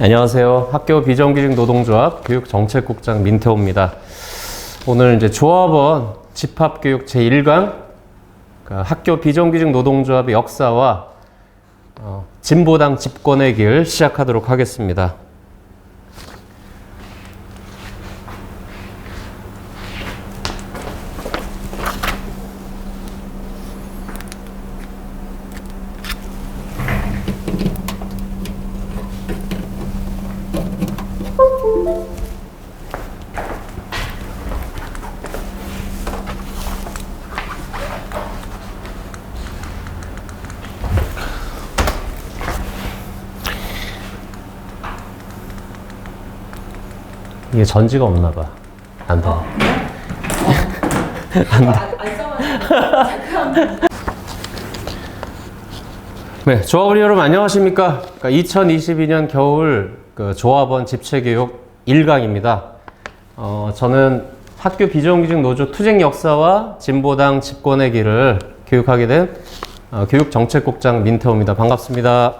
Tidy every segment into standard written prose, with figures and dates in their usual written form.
안녕하세요. 학교 비정규직 노동조합 교육정책국장 민태호입니다. 오늘 이제 조합원 집합교육 제1강 학교 비정규직 노동조합의 역사와 진보당 집권의 길 시작하도록 하겠습니다. 이게 전지가 없나 봐. 안 돼. 안 돼. 네, 조합원 여러분 안녕하십니까? 2022년 겨울 조합원 집체교육 1강입니다. 저는 학교 비정규직 노조 투쟁 역사와 진보당 집권의 길을 교육하게 된 교육정책국장 민태호입니다. 반갑습니다.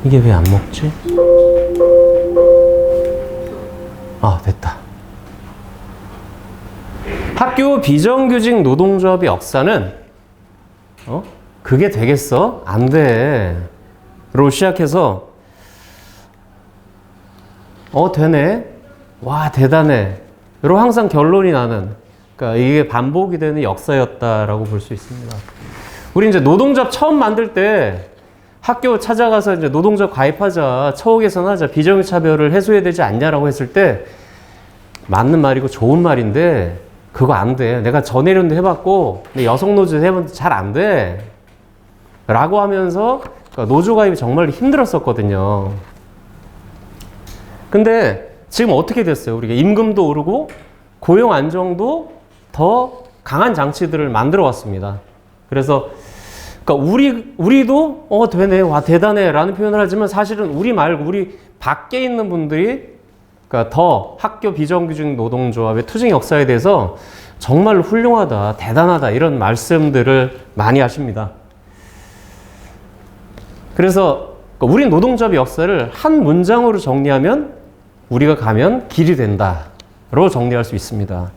이게 왜 안 먹지? 아, 됐다. 학교 비정규직 노동조합의 역사는 그게 되겠어? 안 돼. 로 시작해서 되네? 와, 대단해. 로 항상 결론이 나는, 그러니까 이게 반복이 되는 역사였다라고 볼 수 있습니다. 우리 이제 노동조합 처음 만들 때 학교 찾아가서 이제 노동조합 가입하자, 처우 개선하자, 비정규직 차별을 해소해야 되지 않냐라고 했을 때 맞는 말이고 좋은 말인데 그거 안 돼. 내가 전해련도 해봤고 여성노조도 해봤는데 잘 안 돼. 라고 하면서 노조 가입이 정말 힘들었었거든요. 근데 지금 어떻게 됐어요? 우리가 임금도 오르고 고용 안정도 더 강한 장치들을 만들어 왔습니다. 그래서 우리도 되네, 와 대단해 라는 표현을 하지만 사실은 우리 말고 우리 밖에 있는 분들이 더 학교 비정규직 노동조합의 투쟁 역사에 대해서 정말 훌륭하다, 대단하다 이런 말씀들을 많이 하십니다. 그래서 우리 노동조합의 역사를 한 문장으로 정리하면 우리가 가면 길이 된다로 정리할 수 있습니다.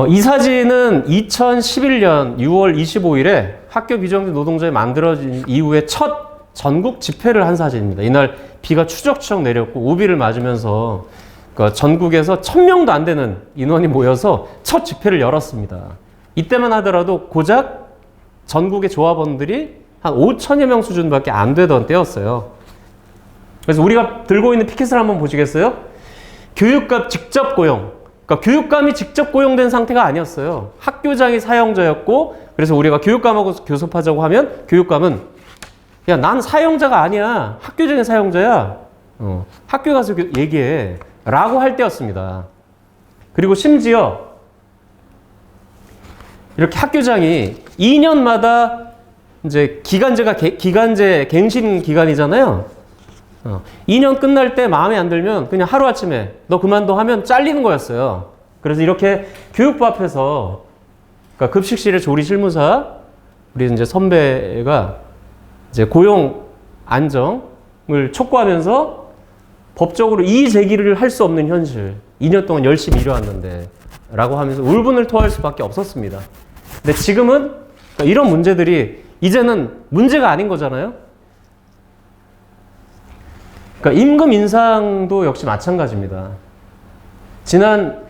이 사진은 2011년 6월 25일에 학교 비정규직 노동조합이 만들어진 이후에 첫 전국 집회를 한 사진입니다. 이날 비가 추적추적 내렸고 우비를 맞으면서 전국에서 1000명도 안 되는 인원이 모여서 첫 집회를 열었습니다. 이때만 하더라도 고작 전국의 조합원들이 한 5천여 명 수준밖에 안 되던 때였어요. 그래서 우리가 들고 있는 피켓을 한번 보시겠어요? 교육감 직접 고용. 교육감이 직접 고용된 상태가 아니었어요. 학교장이 사용자였고, 그래서 우리가 교육감하고 교섭하자고 하면 교육감은 야, 난 사용자가 아니야. 학교장이 사용자야. 학교 가서 얘기해. 라고 할 때였습니다. 그리고 심지어 이렇게 학교장이 2년마다 이제 기간제 갱신 기간이잖아요. 2년 끝날 때 마음에 안 들면 그냥 하루아침에 너 그만둬 하면 잘리는 거였어요. 그래서 이렇게 교육부 앞에서 급식실의 조리 실무사 우리 이제 선배가 이제 고용 안정을 촉구하면서 법적으로 이의 제기를 할 수 없는 현실, 2년 동안 열심히 일해왔는데 라고 하면서 울분을 토할 수밖에 없었습니다. 근데 지금은 이런 문제들이 이제는 문제가 아닌 거잖아요. 임금 인상도 역시 마찬가지입니다. 지난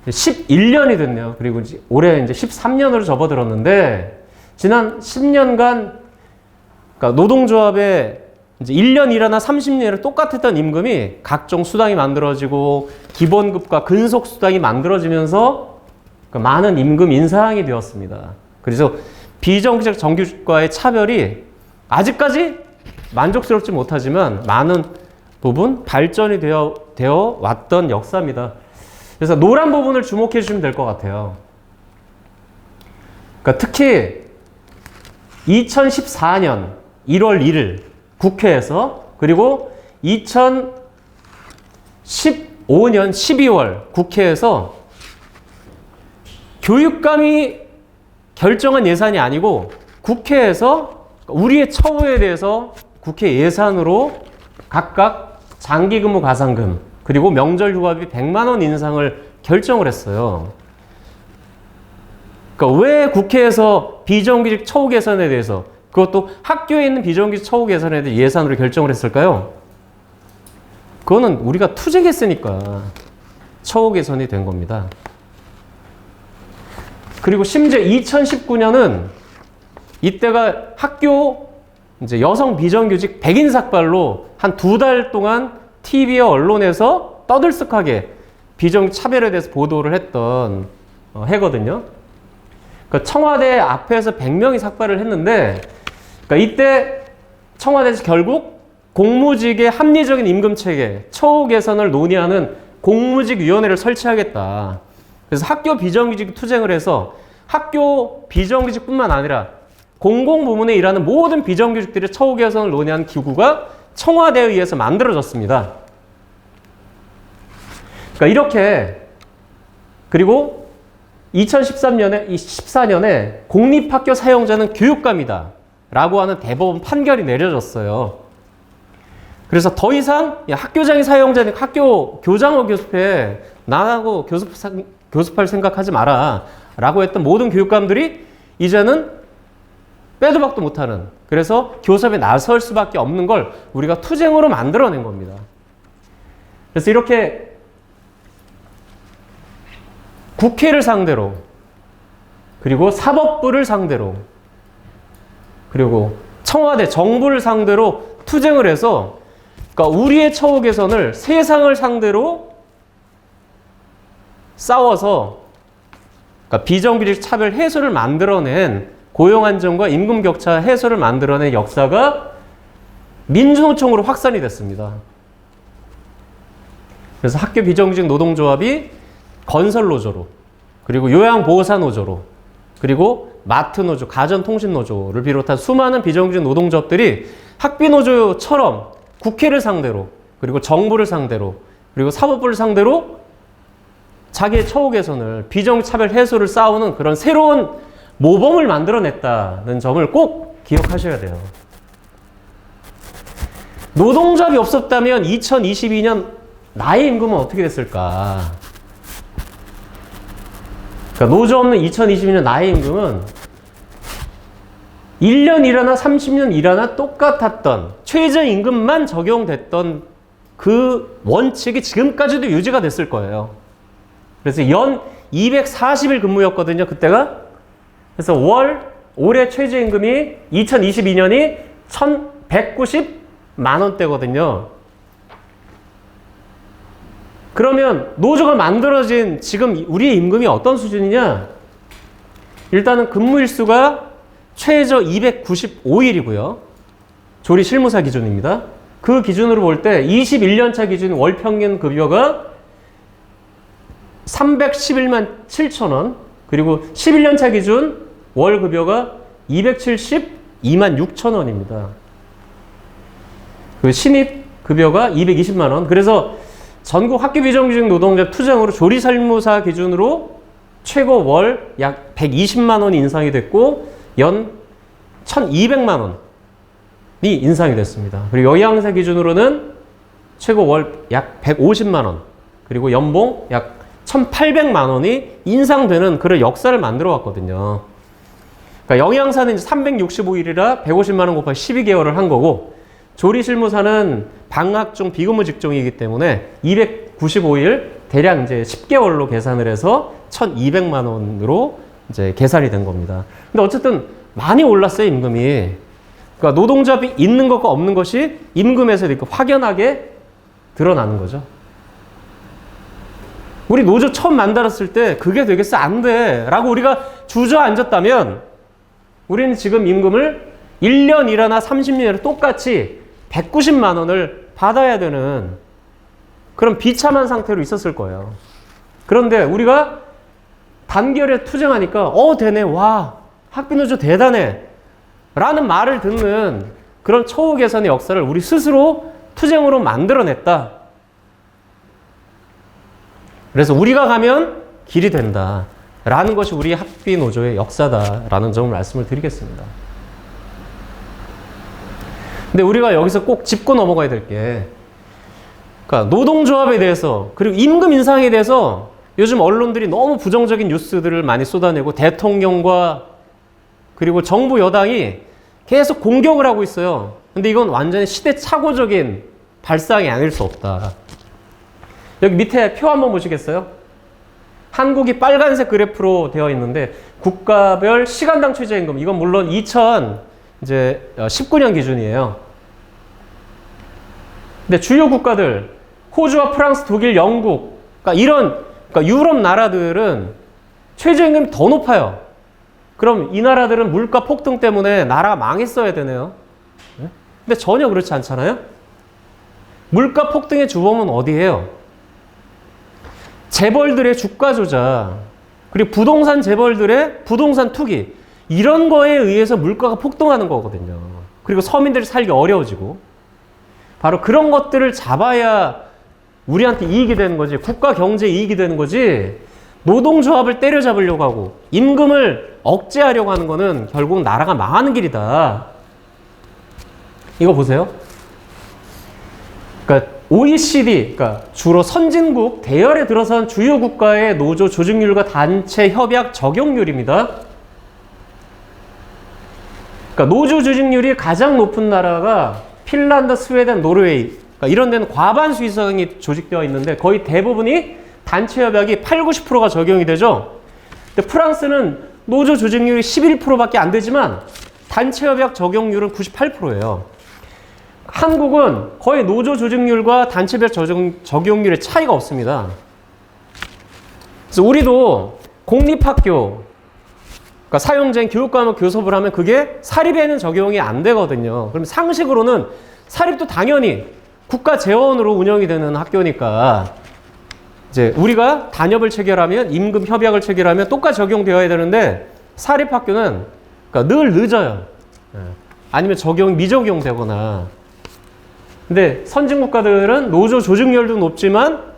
11년이 됐네요. 그리고 올해 이제 13년으로 접어들었는데 지난 10년간 노동조합의 이제 1년 일하나 30년 일하나 똑같았던 임금이 각종 수당이 만들어지고 기본급과 근속수당이 만들어지면서 많은 임금 인상이 되었습니다. 그래서 비정규직 정규직과의 차별이 아직까지 만족스럽지 못하지만 많은 부분 발전이 되어 왔던 역사입니다. 그래서 노란 부분을 주목해 주시면 될 것 같아요. 특히 2014년 1월 1일 국회에서 그리고 2015년 12월 국회에서 교육감이 결정한 예산이 아니고 국회에서 우리의 처우에 대해서 국회 예산으로 각각 장기근무 가산금 그리고 명절 휴가비 100만 원 인상을 결정을 했어요. 그러니까 왜 국회에서 비정규직 처우 개선에 대해서 그것도 학교에 있는 비정규직 처우 개선에 대해 예산으로 결정을 했을까요? 그거는 우리가 투쟁했으니까 처우 개선이 된 겁니다. 그리고 심지어 2019년은 이때가 학교 이제 여성 비정규직 백인 삭발로 한 2달 동안 TV와 언론에서 떠들썩하게 비정규직 차별에 대해서 보도를 했던 해거든요. 그러니까 청와대 앞에서 100명이 삭발을 했는데, 그러니까 이때 청와대에서 결국 공무직의 합리적인 임금 체계, 처우 개선을 논의하는 공무직위원회를 설치하겠다. 그래서 학교 비정규직 투쟁을 해서 학교 비정규직뿐만 아니라 공공부문에 일하는 모든 비정규직들의 처우 개선을 논의하는 기구가 청와대에 의해서 만들어졌습니다. 그러니까 이렇게, 그리고 14년에 공립학교 사용자는 교육감이다 라고 하는 대법원 판결이 내려졌어요. 그래서 더 이상 학교장이 사용자는 학교 교장하고 교습해, 나하고 교습할 생각하지 마라 라고 했던 모든 교육감들이 이제는 빼도 박도 못하는, 그래서 교섭에 나설 수밖에 없는 걸 우리가 투쟁으로 만들어낸 겁니다. 그래서 이렇게 국회를 상대로, 그리고 사법부를 상대로, 그리고 청와대, 정부를 상대로 투쟁을 해서, 그러니까 우리의 처우 개선을 세상을 상대로 싸워서, 그러니까 비정규직 차별 해소를 만들어낸, 고용 안정과 임금 격차 해소를 만들어낸 역사가 민주노총으로 확산이 됐습니다. 그래서 학교 비정규직 노동조합이 건설노조로, 그리고 요양보호사노조로, 그리고 마트노조, 가전통신노조를 비롯한 수많은 비정규직 노동조합들이 학비노조처럼 국회를 상대로, 그리고 정부를 상대로, 그리고 사법부를 상대로 자기의 처우 개선을, 비정규직 차별 해소를 싸우는 그런 새로운 모범을 만들어냈다는 점을 꼭 기억하셔야 돼요. 노동조합이 없었다면 2022년 나의 임금은 어떻게 됐을까? 그러니까 노조 없는 2022년 나의 임금은 1년 일하나 30년 일하나 똑같았던, 최저임금만 적용됐던 그 원칙이 지금까지도 유지가 됐을 거예요. 그래서 연 240일 근무였거든요, 그때가. 그래서 올해 최저임금이 2022년이 1,190만 원대거든요. 그러면 노조가 만들어진 지금 우리의 임금이 어떤 수준이냐? 일단은 근무일수가 최저 295일이고요. 조리 실무사 기준입니다. 그 기준으로 볼 때 21년차 기준 월 평균 급여가 311만 7천 원, 그리고 11년차 기준 월 급여가 272만 6천 원입니다. 그 신입 급여가 220만 원. 그래서 전국 학교 비정규직 노동자 투쟁으로 조리설무사 기준으로 최고 월 약 120만 원이 인상이 됐고 연 1,200만 원이 인상이 됐습니다. 그리고 영양사 기준으로는 최고 월 약 150만 원, 그리고 연봉 약 1,800만 원이 인상되는 그런 역사를 만들어 왔거든요. 그러니까 영양사는 이제 365일이라 150만 원 곱하기 12개월을 한 거고, 조리실무사는 방학 중 비근무 직종이기 때문에 295일 대략 이제 10개월로 계산을 해서 1,200만 원으로 이제 계산이 된 겁니다. 근데 어쨌든 많이 올랐어요, 임금이. 그러니까 노동조합이 있는 것과 없는 것이 임금에서 이렇게 확연하게 드러나는 거죠. 우리 노조 처음 만들었을 때 그게 되겠어? 안 돼. 라고 우리가 주저앉았다면 우리는 지금 임금을 1년 일하나 30년을 똑같이 190만 원을 받아야 되는 그런 비참한 상태로 있었을 거예요. 그런데 우리가 단결에 투쟁하니까 되네. 와, 학비노조 대단해. 라는 말을 듣는 그런 처우 개선의 역사를 우리 스스로 투쟁으로 만들어냈다. 그래서 우리가 가면 길이 된다. 라는 것이 우리 학비 노조의 역사다라는 점을 말씀을 드리겠습니다. 근데 우리가 여기서 꼭 짚고 넘어가야 될 게, 그러니까 노동조합에 대해서 그리고 임금 인상에 대해서 요즘 언론들이 너무 부정적인 뉴스들을 많이 쏟아내고 대통령과 그리고 정부 여당이 계속 공격을 하고 있어요. 근데 이건 완전히 시대착오적인 발상이 아닐 수 없다. 여기 밑에 표 한번 보시겠어요? 한국이 빨간색 그래프로 되어 있는데 국가별 시간당 최저임금, 이건 물론 2019년 기준이에요. 근데 주요 국가들 호주와 프랑스, 독일, 영국, 그러니까 유럽 나라들은 최저임금이 더 높아요. 그럼 이 나라들은 물가 폭등 때문에 나라가 망했어야 되네요. 근데 전혀 그렇지 않잖아요. 물가 폭등의 주범은 어디예요? 재벌들의 주가 조작, 그리고 부동산 재벌들의 부동산 투기, 이런 거에 의해서 물가가 폭등하는 거거든요. 그리고 서민들이 살기 어려워지고, 바로 그런 것들을 잡아야 우리한테 이익이 되는 거지, 국가 경제 이익이 되는 거지, 노동조합을 때려잡으려고 하고 임금을 억제하려고 하는 거는 결국 나라가 망하는 길이다. 이거 보세요. 그러니까 OECD, 그러니까 주로 선진국 대열에 들어선 주요 국가의 노조 조직률과 단체 협약 적용률입니다. 그러니까 노조 조직률이 가장 높은 나라가 핀란드, 스웨덴, 노르웨이, 그러니까 이런 데는 과반수 이상이 조직되어 있는데 거의 대부분이 단체 협약이 80~90%가 적용이 되죠. 근데 프랑스는 노조 조직률이 11%밖에 안 되지만 단체 협약 적용률은 98%예요. 한국은 거의 노조 조직률과 단체별 적용률의 차이가 없습니다. 그래서 우리도 공립학교, 그러니까 사용자인 교육과목 교섭을 하면 그게 사립에는 적용이 안 되거든요. 그럼 상식으로는 사립도 당연히 국가 재원으로 운영이 되는 학교니까 이제 우리가 단협을 체결하면, 임금 협약을 체결하면 똑같이 적용되어야 되는데 사립학교는 그러니까 늘 늦어요. 아니면 적용이 미적용되거나. 근데 선진국가들은 노조 조직률도 높지만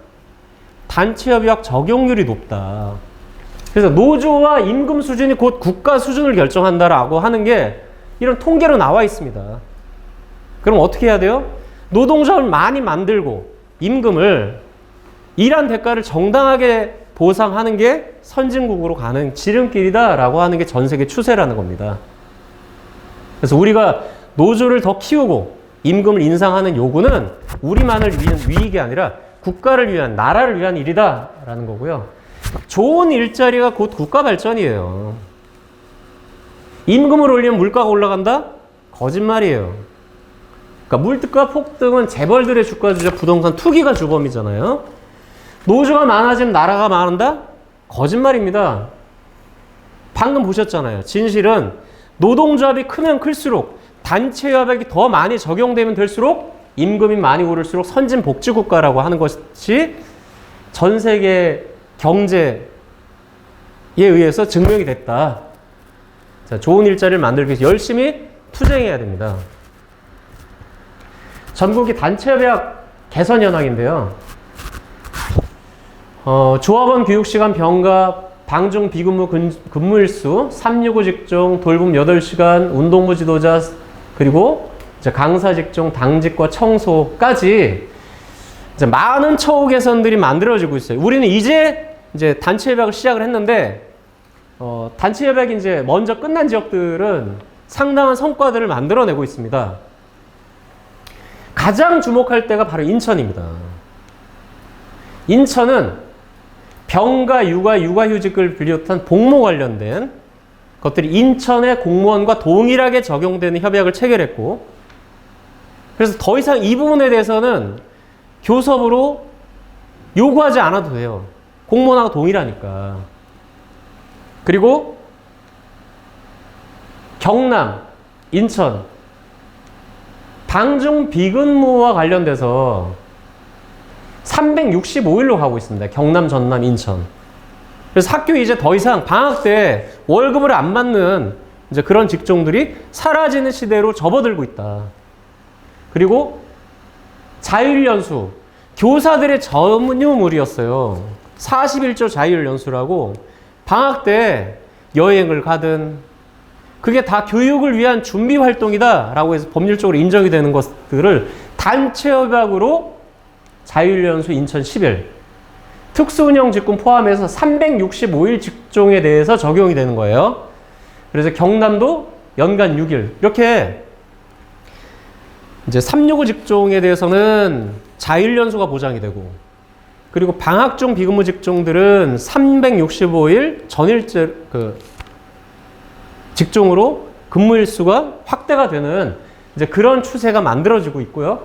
단체 협약 적용률이 높다. 그래서 노조와 임금 수준이 곧 국가 수준을 결정한다라고 하는 게 이런 통계로 나와 있습니다. 그럼 어떻게 해야 돼요? 노동조합을 많이 만들고 임금을 일한 대가를 정당하게 보상하는 게 선진국으로 가는 지름길이다라고 하는 게 전 세계 추세라는 겁니다. 그래서 우리가 노조를 더 키우고 임금을 인상하는 요구는 우리만을 위한 위익이 아니라 국가를 위한, 나라를 위한 일이다라는 거고요. 좋은 일자리가 곧 국가 발전이에요. 임금을 올리면 물가가 올라간다? 거짓말이에요. 그러니까 물가 폭등은 재벌들의 주가 조작, 부동산 투기가 주범이잖아요. 노조가 많아지면 나라가 망한다? 거짓말입니다. 방금 보셨잖아요. 진실은 노동조합이 크면 클수록, 단체 협약이 더 많이 적용되면 될수록 임금이 많이 오를수록 선진복지국가라고 하는 것이 전 세계 경제에 의해서 증명이 됐다. 자, 좋은 일자리를 만들기 위해서 열심히 투쟁해야 됩니다. 전국이 단체협약 개선 현황인데요. 조합원 교육시간 병가, 방중 비근무 근무일수, 365 직종, 돌봄 8시간, 운동부 지도자, 그리고 이제 강사 직종, 당직과 청소까지 이제 많은 처우 개선들이 만들어지고 있어요. 우리는 이제 단체 협약을 시작을 했는데, 단체 협약이 이제 먼저 끝난 지역들은 상당한 성과들을 만들어내고 있습니다. 가장 주목할 때가 바로 인천입니다. 인천은 병가, 육아휴직을 비롯한 복무 관련된 것들이 인천의 공무원과 동일하게 적용되는 협약을 체결했고, 그래서 더 이상 이 부분에 대해서는 교섭으로 요구하지 않아도 돼요. 공무원하고 동일하니까. 그리고 경남, 인천, 방중 비근무와 관련돼서 365일로 가고 있습니다. 경남, 전남, 인천. 그래서 학교 이제 더 이상 방학 때 월급을 안 받는 이제 그런 직종들이 사라지는 시대로 접어들고 있다. 그리고 자율연수. 교사들의 전유물이었어요. 41조 자율연수라고 방학 때 여행을 가든 그게 다 교육을 위한 준비 활동이다라고 해서 법률적으로 인정이 되는 것들을 단체협약으로 자율연수 인천 10일 특수운영 직군 포함해서 365일 직종에 대해서 적용이 되는 거예요. 그래서 경남도 연간 6일 이렇게 이제 365 직종에 대해서는 자율연수가 보장이 되고 그리고 방학 중 비근무 직종들은 365일 전일제 직종으로 근무일수가 확대가 되는 이제 그런 추세가 만들어지고 있고요.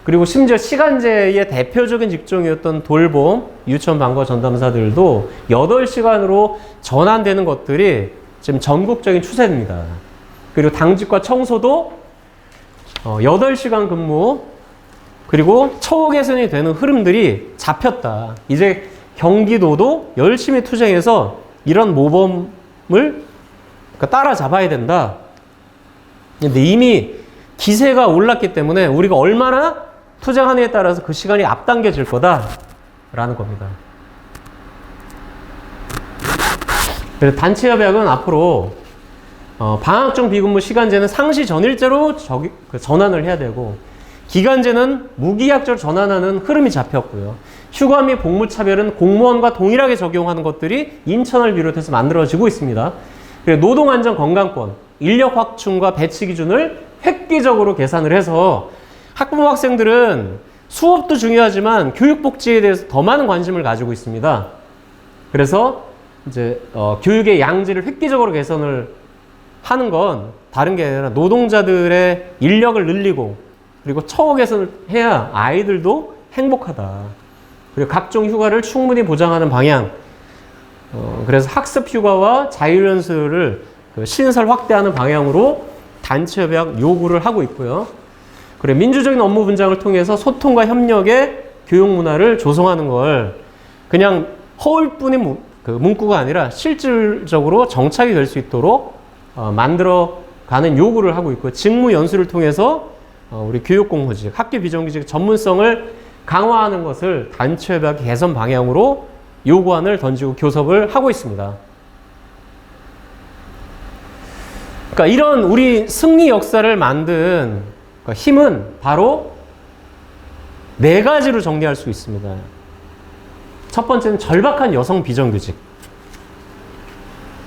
그리고 심지어 시간제의 대표적인 직종이었던 돌봄, 유치원 방과 전담사들도 8시간으로 전환되는 것들이 지금 전국적인 추세입니다. 그리고 당직과 청소도 8시간 근무 그리고 처우 개선이 되는 흐름들이 잡혔다. 이제 경기도도 열심히 투쟁해서 이런 모범을 따라잡아야 된다. 근데 이미 기세가 올랐기 때문에 우리가 얼마나 투쟁하느냐에 따라서 그 시간이 앞당겨질 거다라는 겁니다. 그래서 단체협약은 앞으로 방학 중 비근무 시간제는 상시 전일제로 전환을 해야 되고 기간제는 무기약제로 전환하는 흐름이 잡혔고요. 휴가 및 복무차별은 공무원과 동일하게 적용하는 것들이 인천을 비롯해서 만들어지고 있습니다. 그리고 노동안전건강권, 인력 확충과 배치 기준을 획기적으로 계산을 해서 학부모 학생들은 수업도 중요하지만 교육복지에 대해서 더 많은 관심을 가지고 있습니다. 그래서 이제 교육의 양질을 획기적으로 개선을 하는 건 다른 게 아니라 노동자들의 인력을 늘리고 그리고 처우 개선을 해야 아이들도 행복하다. 그리고 각종 휴가를 충분히 보장하는 방향. 그래서 학습 휴가와 자율연수를 신설 확대하는 방향으로 단체협약 요구를 하고 있고요. 그리고 민주적인 업무 분장을 통해서 소통과 협력의 교육 문화를 조성하는 걸 그냥 허울뿐인 문구가 아니라 실질적으로 정착이 될 수 있도록 만들어가는 요구를 하고 있고 직무 연수를 통해서 우리 교육공무직, 학교 비정규직 전문성을 강화하는 것을 단체협약 개선 방향으로 요구안을 던지고 교섭을 하고 있습니다. 그러니까 이런 우리 승리 역사를 만든 힘은 바로 4가지로 정리할 수 있습니다. 첫 번째는 절박한 여성 비정규직.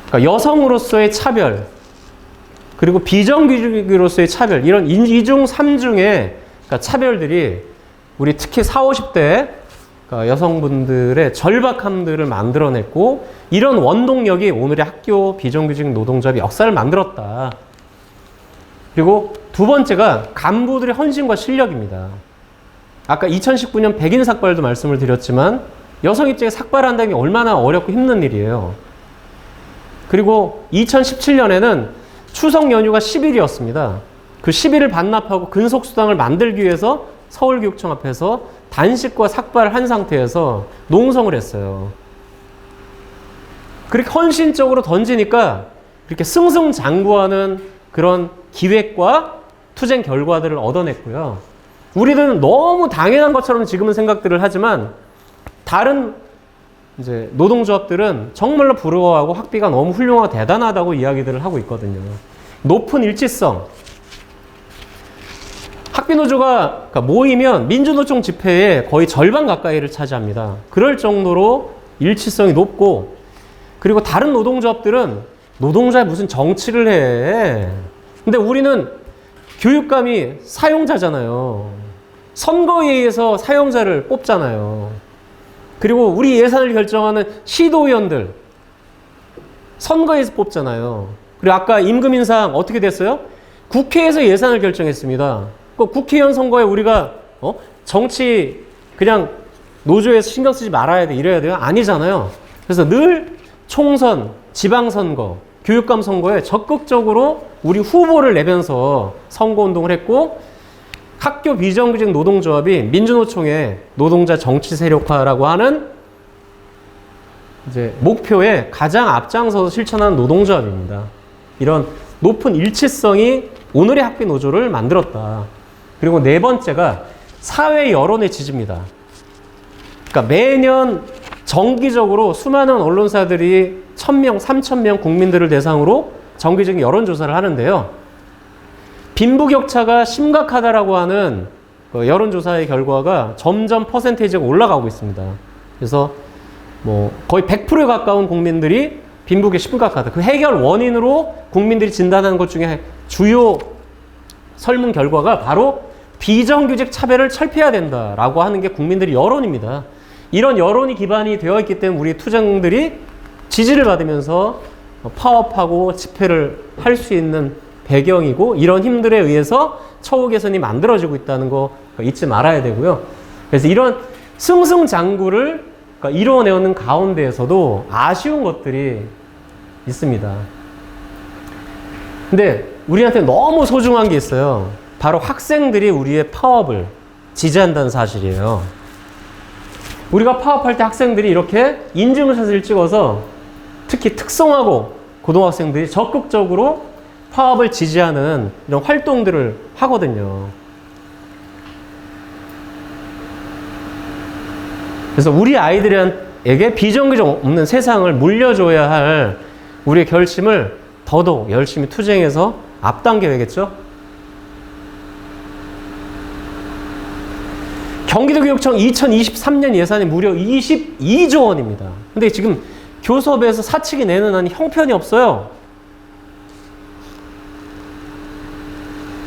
그러니까 여성으로서의 차별, 그리고 비정규직으로서의 차별, 이런 2중, 3중의 차별들이 우리 특히 40, 50대 여성분들의 절박함들을 만들어냈고 이런 원동력이 오늘의 학교 비정규직 노동조합의 역사를 만들었다. 그리고 두 번째가 간부들의 헌신과 실력입니다. 아까 2019년 백인 삭발도 말씀을 드렸지만 여성 입장에 삭발한다는 게 얼마나 어렵고 힘든 일이에요. 그리고 2017년에는 추석 연휴가 10일이었습니다. 그 10일을 반납하고 근속수당을 만들기 위해서 서울교육청 앞에서 단식과 삭발을 한 상태에서 농성을 했어요. 그렇게 헌신적으로 던지니까 그렇게 승승장구하는 그런 기획과 투쟁 결과들을 얻어냈고요. 우리들은 너무 당연한 것처럼 지금은 생각들을 하지만 다른 이제 노동조합들은 정말로 부러워하고 학비가 너무 훌륭하고 대단하다고 이야기들을 하고 있거든요. 높은 일치성. 학비노조가 모이면 민주노총 집회에 거의 절반 가까이를 차지합니다. 그럴 정도로 일치성이 높고 그리고 다른 노동조합들은 노동자에 무슨 정치를 해. 근데 우리는 교육감이 사용자잖아요. 선거에 의해서 사용자를 뽑잖아요. 그리고 우리 예산을 결정하는 시도의원들 선거에서 뽑잖아요. 그리고 아까 임금 인상 어떻게 됐어요? 국회에서 예산을 결정했습니다. 그 국회의원 선거에 우리가 정치 그냥 노조에서 신경 쓰지 말아야 돼 이래야 돼요? 아니잖아요. 그래서 늘 총선, 지방선거, 교육감 선거에 적극적으로 우리 후보를 내면서 선거운동을 했고 학교 비정규직 노동조합이 민주노총의 노동자 정치 세력화라고 하는 이제 목표에 가장 앞장서서 실천하는 노동조합입니다. 이런 높은 일치성이 오늘의 학비 노조를 만들었다. 그리고 네 번째가 사회 여론의 지지입니다. 그러니까 매년 정기적으로 수많은 언론사들이 1,000명, 3,000명 국민들을 대상으로 정기적인 여론조사를 하는데요. 빈부격차가 심각하다라고 하는 여론조사의 결과가 점점 퍼센테이지가 올라가고 있습니다. 그래서 뭐 거의 100%에 가까운 국민들이 빈부격차 심각하다. 그 해결 원인으로 국민들이 진단하는 것 중에 주요 설문 결과가 바로 비정규직 차별을 철폐해야 된다라고 하는 게 국민들의 여론입니다. 이런 여론이 기반이 되어 있기 때문에 우리 투쟁들이 지지를 받으면서 파업하고 집회를 할 수 있는 배경이고, 이런 힘들에 의해서 처우 개선이 만들어지고 있다는 거 잊지 말아야 되고요. 그래서 이런 승승장구를 이루어내는 가운데에서도 아쉬운 것들이 있습니다. 근데 우리한테 너무 소중한 게 있어요. 바로 학생들이 우리의 파업을 지지한다는 사실이에요. 우리가 파업할 때 학생들이 이렇게 인증샷을 찍어서 특히 특성화고 고등학생들이 적극적으로 파업을 지지하는 이런 활동들을 하거든요. 그래서 우리 아이들에게 비정규직 없는 세상을 물려줘야 할 우리의 결심을 더더욱 열심히 투쟁해서 앞당겨야겠죠? 경기도교육청 2023년 예산이 무려 22조 원입니다. 근데 지금 교섭에서 사측이 내는 안이 형편이 없어요.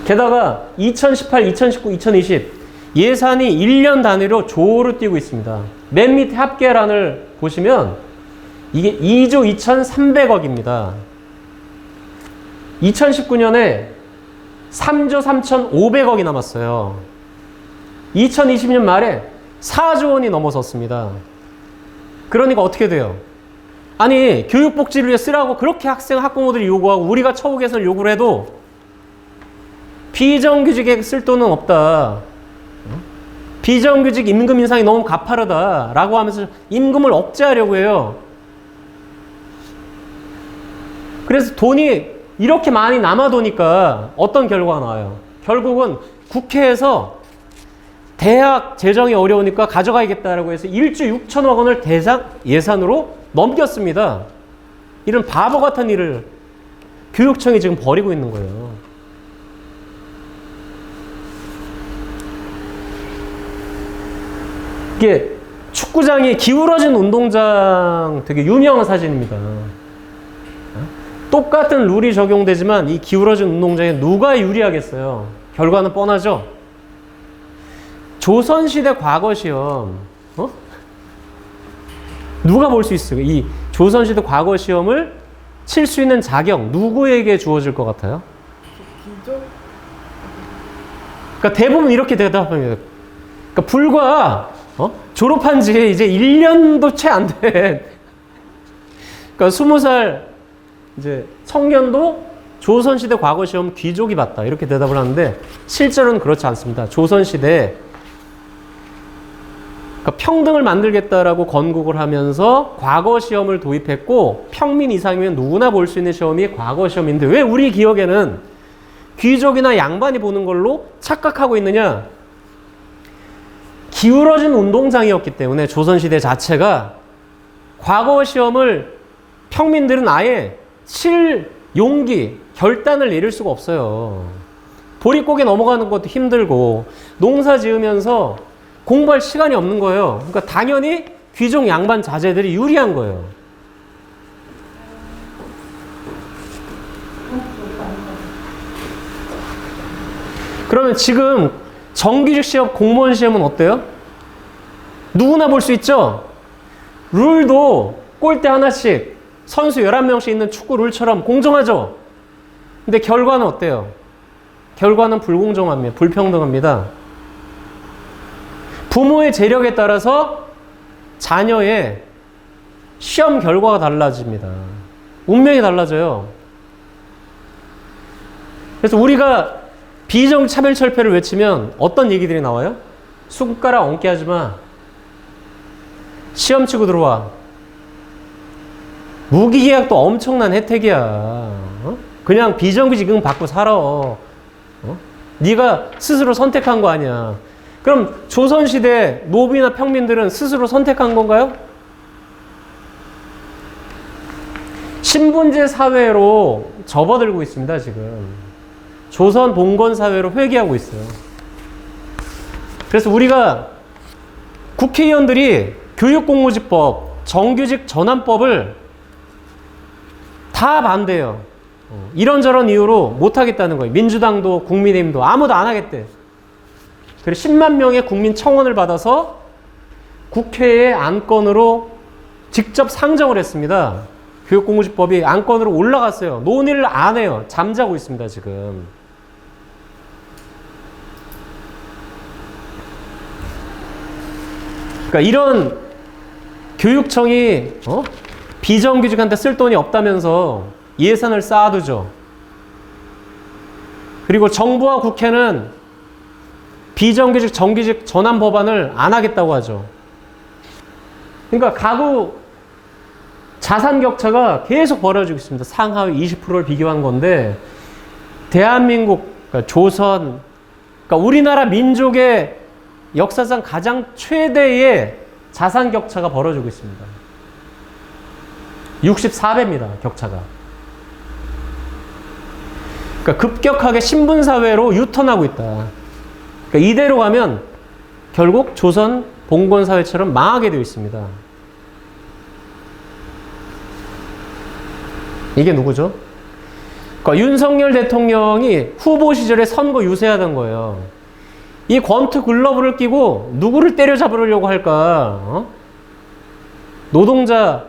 게다가 2018, 2019, 2020 예산이 1년 단위로 조로 뛰고 있습니다. 맨 밑에 합계란을 보시면 이게 2조 2,300억입니다. 2019년에 3조 3,500억이 남았어요. 2020년 말에 4조 원이 넘어섰습니다. 그러니까 어떻게 돼요? 아니, 교육복지를 위해 쓰라고 그렇게 학부모들이 요구하고 우리가 처우 개선을 요구를 해도 비정규직에 쓸 돈은 없다. 비정규직 임금 인상이 너무 가파르다라고 하면서 임금을 억제하려고 해요. 그래서 돈이 이렇게 많이 남아도니까 어떤 결과가 나와요? 결국은 국회에서 대학 재정이 어려우니까 가져가야겠다라고 해서 1조 6천억 원을 대상 예산으로 넘겼습니다. 이런 바보 같은 일을 교육청이 지금 벌이고 있는 거예요. 이게 축구장이 기울어진 운동장, 되게 유명한 사진입니다. 똑같은 룰이 적용되지만 이 기울어진 운동장에 누가 유리하겠어요? 결과는 뻔하죠? 조선시대 과거 시험, 누가 볼 수 있어요? 이 조선시대 과거 시험을 칠 수 있는 자격, 누구에게 주어질 것 같아요? 그러니까 대부분 이렇게 대답합니다. 그러니까 불과 졸업한 지 이제 1년도 채 안 된, 그러니까 20살 이제 청년도 조선시대 과거 시험 귀족이 봤다, 이렇게 대답을 하는데 실제로는 그렇지 않습니다. 조선시대 그러니까 평등을 만들겠다라고 건국을 하면서 과거 시험을 도입했고, 평민 이상이면 누구나 볼 수 있는 시험이 과거 시험인데 왜 우리 기억에는 귀족이나 양반이 보는 걸로 착각하고 있느냐? 기울어진 운동장이었기 때문에 조선시대 자체가 과거 시험을 평민들은 아예 칠 용기, 결단을 내릴 수가 없어요. 보릿고개 넘어가는 것도 힘들고 농사 지으면서 공부할 시간이 없는 거예요. 그러니까 당연히 귀족 양반 자제들이 유리한 거예요. 그러면 지금 정규직 시험, 공무원 시험은 어때요? 누구나 볼 수 있죠? 룰도 골대 하나씩, 선수 11명씩 있는 축구 룰처럼 공정하죠? 근데 결과는 어때요? 결과는 불공정합니다. 불평등합니다. 부모의 재력에 따라서 자녀의 시험 결과가 달라집니다. 운명이 달라져요. 그래서 우리가 비정차별철폐를 외치면 어떤 얘기들이 나와요? 숟가락 얹게 하지 마. 시험 치고 들어와. 무기계약도 엄청난 혜택이야. 그냥 비정규직 임금 받고 살아. 네가 스스로 선택한 거 아니야. 그럼 조선시대 노비나 평민들은 스스로 선택한 건가요? 신분제 사회로 접어들고 있습니다, 지금. 조선 봉건 사회로 회귀하고 있어요. 그래서 우리가 국회의원들이 교육공무집법, 정규직 전환법을 다 반대해요. 이런저런 이유로 못하겠다는 거예요. 민주당도 국민의힘도 아무도 안 하겠대. 그래서 10만 명의 국민 청원을 받아서 국회의 안건으로 직접 상정을 했습니다. 교육공무집법이 안건으로 올라갔어요. 논의를 안 해요. 잠자고 있습니다, 지금. 그러니까 이런 교육청이 비정규직한테 쓸 돈이 없다면서 예산을 쌓아두죠. 그리고 정부와 국회는 비정규직, 정규직 전환 법안을 안 하겠다고 하죠. 그러니까 가구 자산 격차가 계속 벌어지고 있습니다. 상하위 20%를 비교한 건데 대한민국, 그러니까 조선, 그러니까 우리나라 민족의 역사상 가장 최대의 자산 격차가 벌어지고 있습니다. 64배입니다, 격차가. 그러니까 급격하게 신분사회로 유턴하고 있다. 그러니까 이대로 가면 결국 조선 봉건사회처럼 망하게 되어 있습니다. 이게 누구죠? 그러니까 윤석열 대통령이 후보 시절에 선거 유세하던 거예요. 이 권투 글러브를 끼고 누구를 때려잡으려고 할까? 노동자,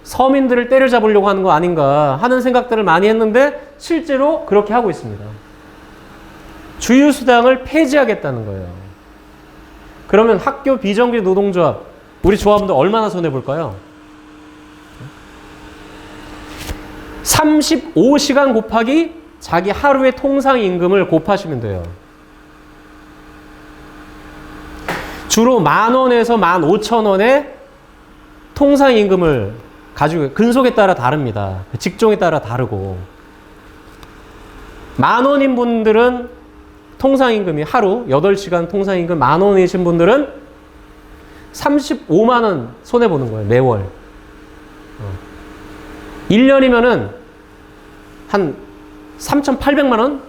서민들을 때려잡으려고 하는 거 아닌가 하는 생각들을 많이 했는데 실제로 그렇게 하고 있습니다. 주휴수당을 폐지하겠다는 거예요. 그러면 학교 비정규직 노동조합, 우리 조합원들 얼마나 손해볼까요? 35시간 곱하기 자기 하루의 통상임금을 곱하시면 돼요. 주로 10,000원에서 15,000원의 통상임금을 가지고 근속에 따라 다릅니다. 직종에 따라 다르고 10,000원인 분들은 통상임금이 하루 8시간 통상임금 10,000원이신 분들은 35만 원 손해보는 거예요. 매월. 1년이면은 한 3,800만 원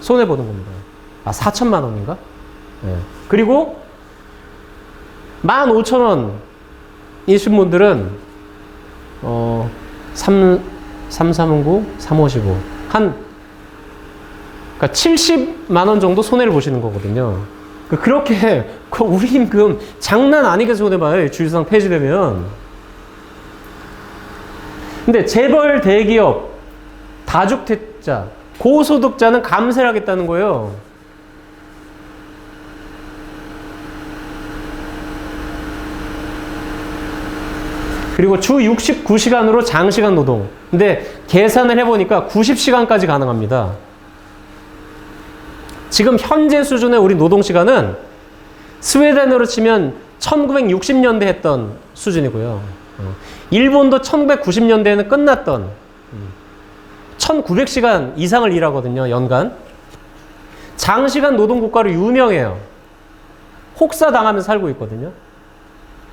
손해보는 겁니다. 4천만 원인가? 네. 그리고 15,000원이신 분들은 339, 355 그러니까 70만 원 정도 손해를 보시는 거거든요. 그렇게 우리 임금 장난 아니게 손해봐요. 주휴수당 폐지되면. 근데 재벌 대기업, 다주택자, 고소득자는 감세를 하겠다는 거예요. 그리고 주 69시간으로 장시간 노동. 근데 계산을 해보니까 90시간까지 가능합니다. 지금 현재 수준의 우리 노동시간은 스웨덴으로 치면 1960년대 했던 수준이고요. 일본도 1990년대에는 끝났던 1900시간 이상을 일하거든요, 연간. 장시간 노동국가로 유명해요. 혹사당하면서 살고 있거든요.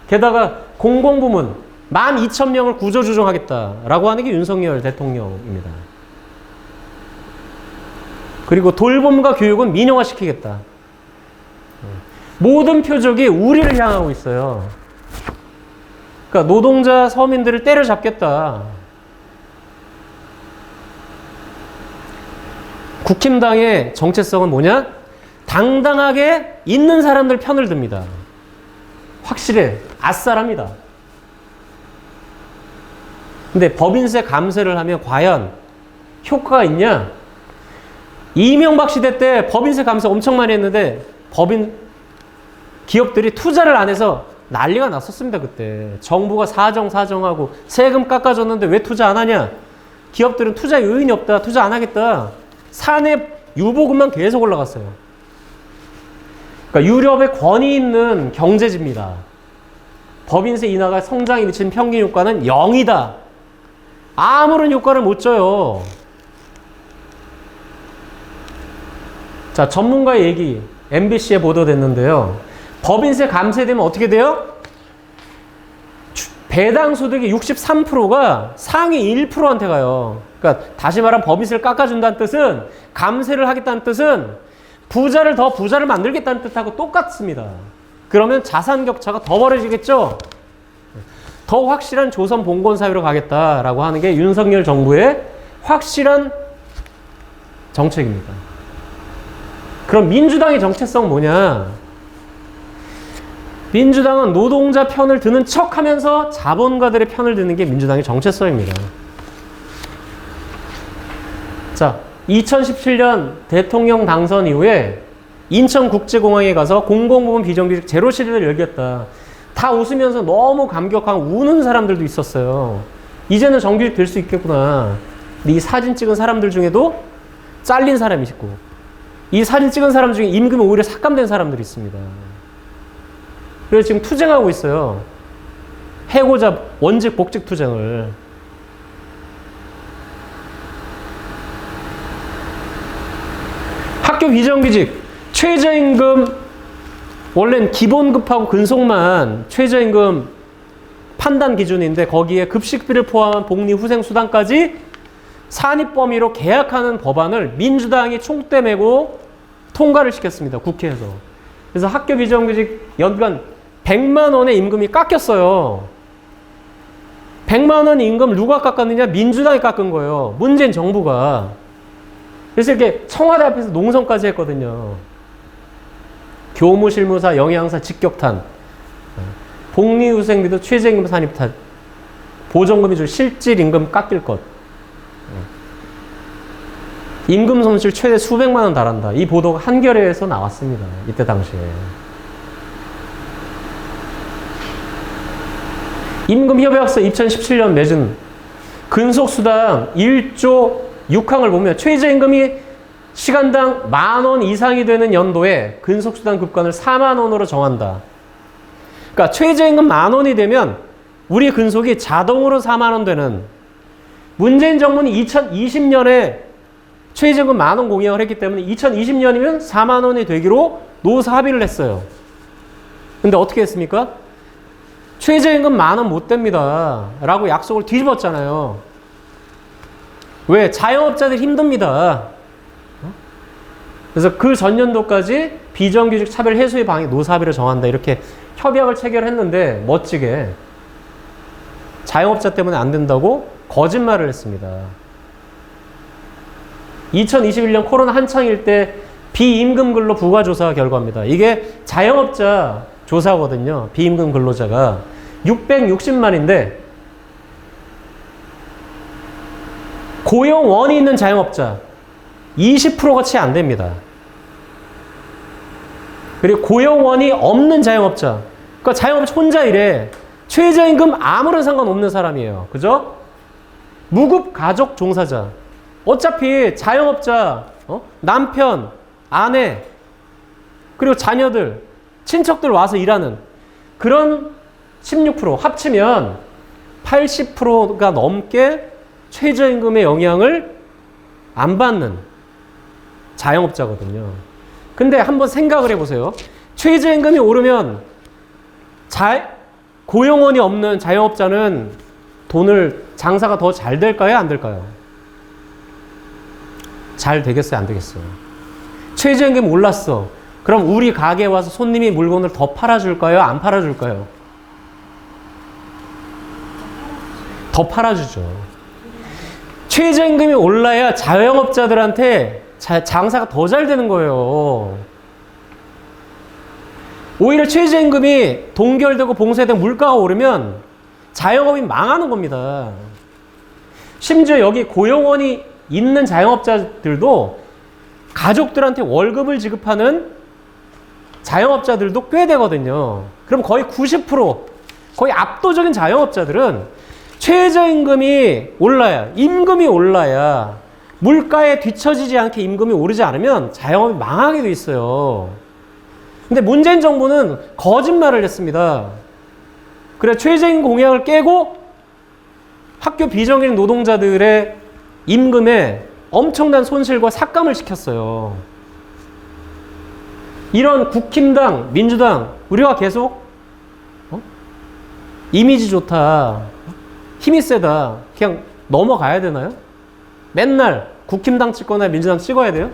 게다가 공공부문 12,000명을 구조조정하겠다라고 하는 게 윤석열 대통령입니다. 그리고 돌봄과 교육은 민영화시키겠다. 모든 표적이 우리를 향하고 있어요. 그러니까 노동자 서민들을 때려잡겠다. 국힘당의 정체성은 뭐냐? 당당하게 있는 사람들 편을 듭니다. 확실해. 아싸랍니다. 근데 법인세 감세를 하면 과연 효과가 있냐? 이명박 시대 때 법인세 감세 엄청 많이 했는데 기업들이 투자를 안 해서 난리가 났었습니다. 그때 정부가 사정하고 세금 깎아줬는데 왜 투자 안 하냐? 기업들은 투자 요인이 없다, 투자 안 하겠다. 산업 유보금만 계속 올라갔어요. 그러니까 유럽의 권위 있는 경제지입니다. 법인세 인하가 성장에 미치는 평균 효과는 0이다. 아무런 효과를 못 줘요. 자, 전문가의 얘기 MBC에 보도됐는데요. 법인세 감세되면 어떻게 돼요? 배당 소득의 63%가 상위 1%한테 가요. 그러니까 다시 말하면 법인세를 깎아준다는 뜻은, 감세를 하겠다는 뜻은 부자를 더 부자를 만들겠다는 뜻하고 똑같습니다. 그러면 자산 격차가 더 벌어지겠죠? 더 확실한 조선 봉건 사회로 가겠다라고 하는 게 윤석열 정부의 확실한 정책입니다. 그럼 민주당의 정체성 뭐냐? 민주당은 노동자 편을 드는 척 하면서 자본가들의 편을 드는 게 민주당의 정체성입니다. 자, 2017년 대통령 당선 이후에 인천국제공항에 가서 공공부문 비정규직 제로 시대를 열겠다. 다 웃으면서 너무 감격하고 우는 사람들도 있었어요. 이제는 정규직 될 수 있겠구나. 근데 이 사진 찍은 사람들 중에도 잘린 사람이 있고, 이 사진 찍은 사람 중에 임금이 오히려 삭감된 사람들이 있습니다. 그래서 지금 투쟁하고 있어요. 해고자 원직 복직 투쟁을. 학교 비정규직 최저임금, 원래는 기본급하고 근속만 최저임금 판단 기준인데 거기에 급식비를 포함한 복리후생수당까지 산입 범위로 계약하는 법안을 민주당이 총대 메고 통과를 시켰습니다. 국회에서. 그래서 학교 비정규직 연간 100만 원의 임금이 깎였어요. 100만 원 임금 누가 깎았느냐? 민주당이 깎은 거예요. 문재인 정부가. 그래서 이렇게 청와대 앞에서 농성까지 했거든요. 교무실무사, 영양사 직격탄, 복리후생비도 최저임금 산입탄, 보정금이 줄 실질임금 깎일 것, 임금 손실 최대 수백만 원 달한다. 이 보도가 한겨레에서 나왔습니다. 이때 당시에. 임금협약서 2017년 맺은 근속수당 1조 6항을 보면 최저임금이 시간당 10,000원 이상이 되는 연도에 근속수당 급간을 40,000원으로 정한다. 그러니까 최저임금 10,000원이 되면 우리 근속이 자동으로 40,000원 되는, 문재인 정부는 2020년에 최저임금 10,000원 공약을 했기 때문에 2020년이면 40,000원이 되기로 노사 합의를 했어요. 근데 어떻게 했습니까? 최저임금 10,000원 못 됩니다 라고 약속을 뒤집었잖아요. 왜? 자영업자들 힘듭니다. 그래서 그 전년도까지 비정규직 차별 해소의 방해 노사 합의를 정한다. 이렇게 협약을 체결했는데 멋지게 자영업자 때문에 안 된다고 거짓말을 했습니다. 2021년 코로나 한창일 때 비임금 근로 부가조사 결과입니다. 이게 자영업자 조사거든요. 비임금 근로자가 660만인데 고용원이 있는 자영업자 20%가 채 안 됩니다. 그리고 고용원이 없는 자영업자, 그러니까 자영업자 혼자 일해. 최저임금 아무런 상관없는 사람이에요. 그죠? 무급 가족 종사자. 어차피 자영업자, 남편, 아내, 그리고 자녀들, 친척들 와서 일하는 그런 16% 합치면 80%가 넘게 최저임금의 영향을 안 받는 자영업자거든요. 근데 한번 생각을 해보세요. 최저임금이 오르면 고용원이 없는 자영업자는 장사가 더 잘 될까요? 안 될까요? 잘 되겠어요? 안 되겠어요? 최저임금이 올랐어. 그럼 우리 가게에 와서 손님이 물건을 더 팔아줄까요? 안 팔아줄까요? 더 팔아주죠. 최저임금이 올라야 자영업자들한테 장사가 더 잘 되는 거예요. 오히려 최저임금이 동결되고 봉쇄되고 물가가 오르면 자영업이 망하는 겁니다. 심지어 여기 고용원이 있는 자영업자들도 가족들한테 월급을 지급하는 자영업자들도 꽤 되거든요. 그럼 거의 90%, 거의 압도적인 자영업자들은 최저임금이 올라야, 임금이 올라야, 물가에 뒤처지지 않게 임금이 오르지 않으면 자영업이 망하게 돼 있어요. 근데 문재인 정부는 거짓말을 했습니다. 그래 최저임금 공약을 깨고 학교 비정규직 노동자들의 임금에 엄청난 손실과 삭감을 시켰어요. 이런 국힘당, 민주당, 우리가 계속 이미지 좋다, 힘이 세다, 그냥 넘어가야 되나요? 맨날 국힘당 찍거나 민주당 찍어야 돼요?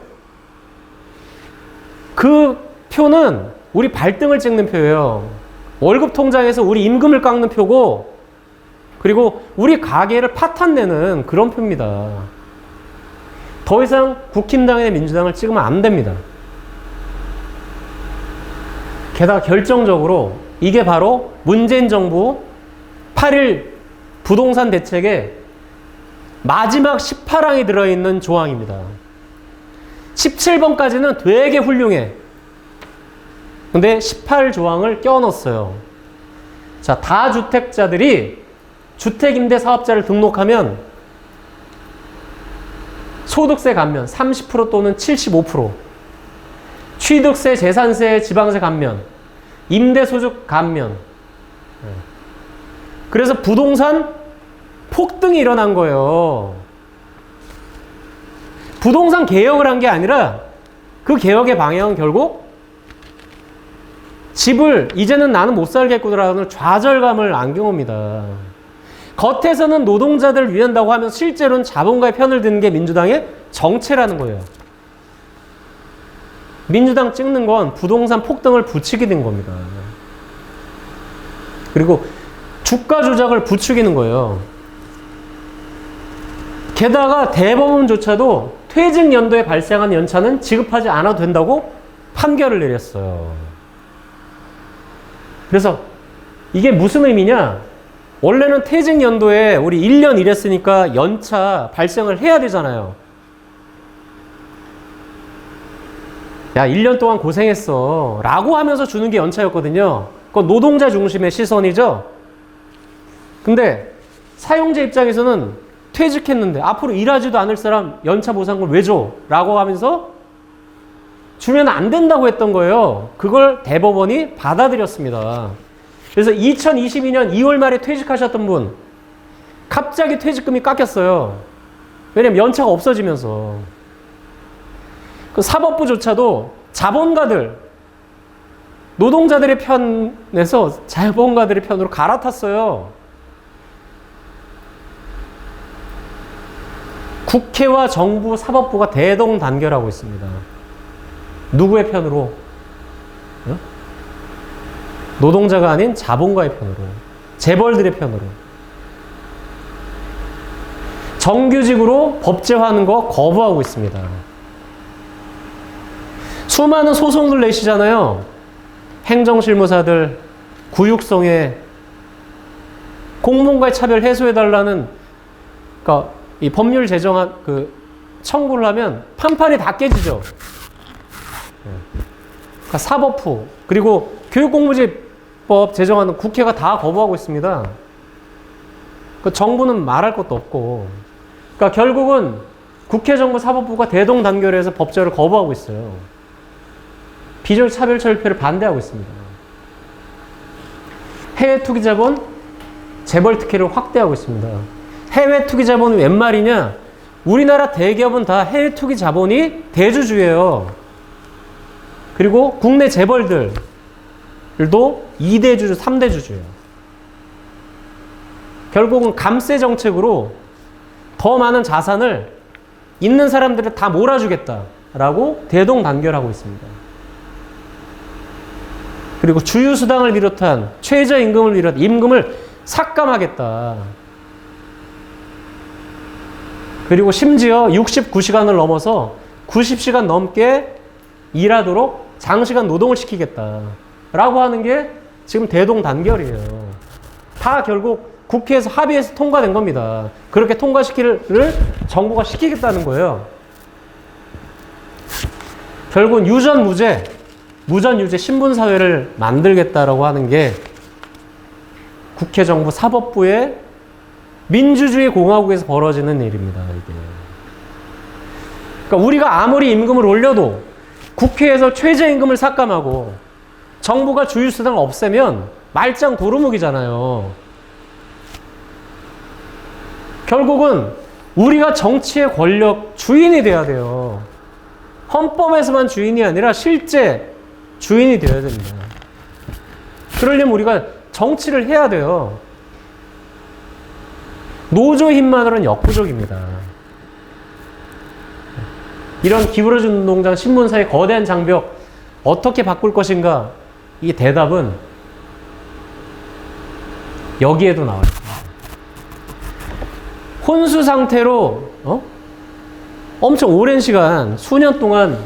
그 표는 우리 발등을 찍는 표예요. 월급 통장에서 우리 임금을 깎는 표고, 그리고 우리 가게를 파탄내는 그런 표입니다. 더 이상 국힘당이나 민주당을 찍으면 안 됩니다. 게다가 결정적으로 이게 바로 문재인 정부 8일 부동산 대책의 마지막 18항이 들어있는 조항입니다. 17번까지는 되게 훌륭해. 근데 18조항을 껴넣었어요. 자, 다주택자들이 주택임대사업자를 등록하면 소득세 감면 30% 또는 75%, 취득세, 재산세, 지방세 감면, 임대소득 감면. 그래서 부동산 폭등이 일어난 거예요. 부동산 개혁을 한 게 아니라 그 개혁의 방향은 결국 집을 이제는 나는 못 살겠구나라는 좌절감을 안겨옵니다. 겉에서는 노동자들을 위한다고 하면 실제로는 자본가의 편을 드는 게 민주당의 정체라는 거예요. 민주당 찍는 건 부동산 폭등을 부추게 된 겁니다. 그리고 주가 조작을 부추기는 거예요. 게다가 대법원조차도 퇴직 연도에 발생한 연차는 지급하지 않아도 된다고 판결을 내렸어요. 그래서 이게 무슨 의미냐? 원래는 퇴직 연도에 우리 1년 일했으니까 연차 발생을 해야 되잖아요. 야, 1년 동안 고생했어 라고 하면서 주는 게 연차였거든요. 그건 노동자 중심의 시선이죠. 근데 사용자 입장에서는 퇴직했는데 앞으로 일하지도 않을 사람 연차 보상금을 왜 줘? 라고 하면서 주면 안 된다고 했던 거예요. 그걸 대법원이 받아들였습니다. 그래서 2022년 2월 말에 퇴직하셨던 분 갑자기 퇴직금이 깎였어요. 왜냐면 연차가 없어지면서. 그 사법부조차도 자본가들, 노동자들의 편에서 자본가들의 편으로 갈아탔어요. 국회와 정부, 사법부가 대동단결하고 있습니다. 누구의 편으로? 노동자가 아닌 자본가의 편으로, 재벌들의 편으로. 정규직으로 법제화하는 거 거부하고 있습니다. 수많은 소송들 내시잖아요. 행정실무사들, 구육성에 공무원과의 차별 해소해달라는, 그러니까 이 법률 제정한 그 청구를 하면 판판이 다 깨지죠. 그러니까 사법부, 그리고 교육공무집법 제정하는 국회가 다 거부하고 있습니다. 그 정부는 말할 것도 없고. 그러니까 결국은 국회, 정부, 사법부가 대동단결해서 법제를 거부하고 있어요. 비정차별철폐를 반대하고 있습니다. 해외 투기자본, 재벌 특혜를 확대하고 있습니다. 해외 투기자본은 웬 말이냐? 우리나라 대기업은 다 해외 투기자본이 대주주예요. 그리고 국내 재벌들도 2대 주주, 3대 주주예요. 결국은 감세 정책으로 더 많은 자산을 있는 사람들을 다 몰아주겠다라고 대동단결하고 있습니다. 그리고 주휴수당을 비롯한 최저임금을 비롯한 임금을 삭감하겠다. 그리고 심지어 69시간을 넘어서 90시간 넘게 일하도록 장시간 노동을 시키겠다라고 하는 게 지금 대동단결이에요. 다 결국 국회에서 합의해서 통과된 겁니다. 그렇게 통과시키를 정부가 시키겠다는 거예요. 결국은 유전무죄, 무전유죄 신분사회를 만들겠다라고 하는 게 국회, 정부, 사법부의 민주주의 공화국에서 벌어지는 일입니다. 이게. 그러니까 우리가 아무리 임금을 올려도 국회에서 최저임금을 삭감하고 정부가 주휴수당을 없애면 말짱 도루묵이잖아요. 결국은 우리가 정치의 권력 주인이 돼야 돼요. 헌법에서만 주인이 아니라 실제 주인이 되어야 됩니다. 그러려면 우리가 정치를 해야 돼요. 노조 힘만으로는 역부족입니다. 이런 기울어진 운동장, 신문사의 거대한 장벽 어떻게 바꿀 것인가? 이 대답은 여기에도 나와 있습니다. 혼수 상태로 엄청 오랜 시간, 수년 동안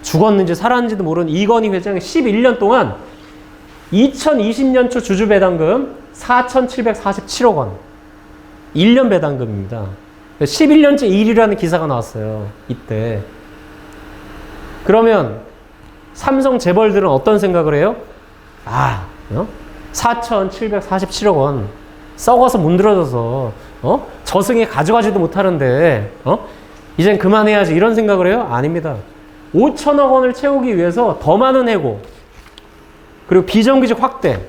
죽었는지 살았는지도 모르는 이건희 회장이 11년 동안 2020년 초 주주 배당금 4,747억 원. 1년 배당금입니다. 11년째 1위라는 기사가 나왔어요. 이때. 그러면 삼성 재벌들은 어떤 생각을 해요? 4,747억 원 썩어서 문드러져서 저승에 가져가지도 못하는데 이젠 그만해야지 이런 생각을 해요? 아닙니다. 5천억 원을 채우기 위해서 더 많은 해고, 그리고 비정규직 확대,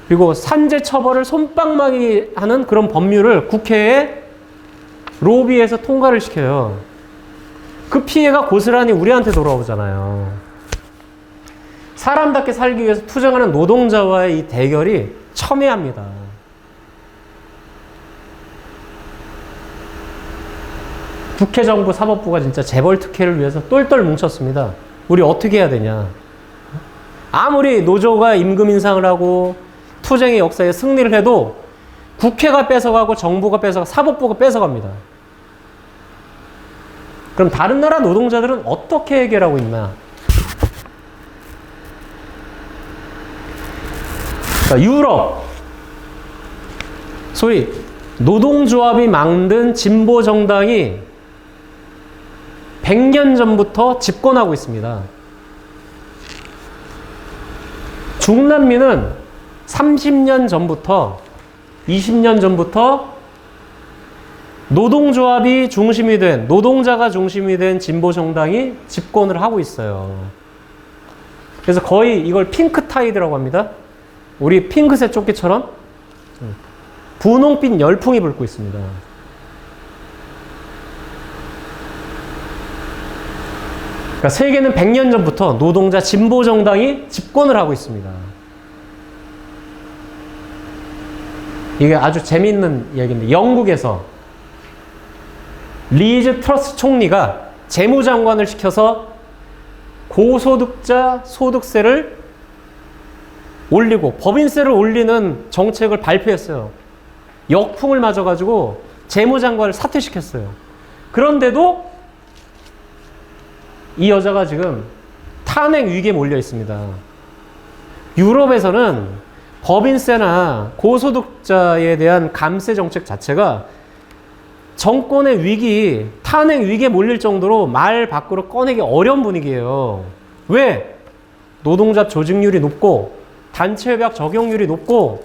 그리고 산재 처벌을 솜방망이 하는 그런 법률을 국회에 로비해서 통과를 시켜요. 그 피해가 고스란히 우리한테 돌아오잖아요. 사람답게 살기 위해서 투쟁하는 노동자와의 이 대결이 첨예합니다. 국회, 정부, 사법부가 진짜 재벌 특혜를 위해서 똘똘 뭉쳤습니다. 우리 어떻게 해야 되냐. 아무리 노조가 임금 인상을 하고 투쟁의 역사에 승리를 해도 국회가 뺏어가고 정부가 뺏어가고 사법부가 뺏어갑니다. 그럼 다른 나라 노동자들은 어떻게 해결하고 있나? 그러니까 유럽, 소위 노동조합이 만든 진보 정당이 100년 전부터 집권하고 있습니다. 중남미는 30년 전부터 20년 전부터 노동조합이 중심이 된, 노동자가 중심이 된 진보 정당이 집권을 하고 있어요. 그래서 거의 이걸 핑크 타이드라고 합니다. 우리 핑크색 조끼처럼 분홍빛 열풍이 불고 있습니다. 그러니까 세계는 100년 전부터 노동자 진보 정당이 집권을 하고 있습니다. 이게 아주 재미있는 이야기인데, 영국에서 리즈 트러스 총리가 재무장관을 시켜서 고소득자 소득세를 올리고 법인세를 올리는 정책을 발표했어요. 역풍을 맞아가지고 재무장관을 사퇴시켰어요. 그런데도 이 여자가 지금 탄핵 위기에 몰려 있습니다. 유럽에서는 법인세나 고소득자에 대한 감세 정책 자체가 정권의 위기, 탄핵 위기에 몰릴 정도로 말 밖으로 꺼내기 어려운 분위기예요. 왜? 노동자 조직률이 높고 단체협약 적용률이 높고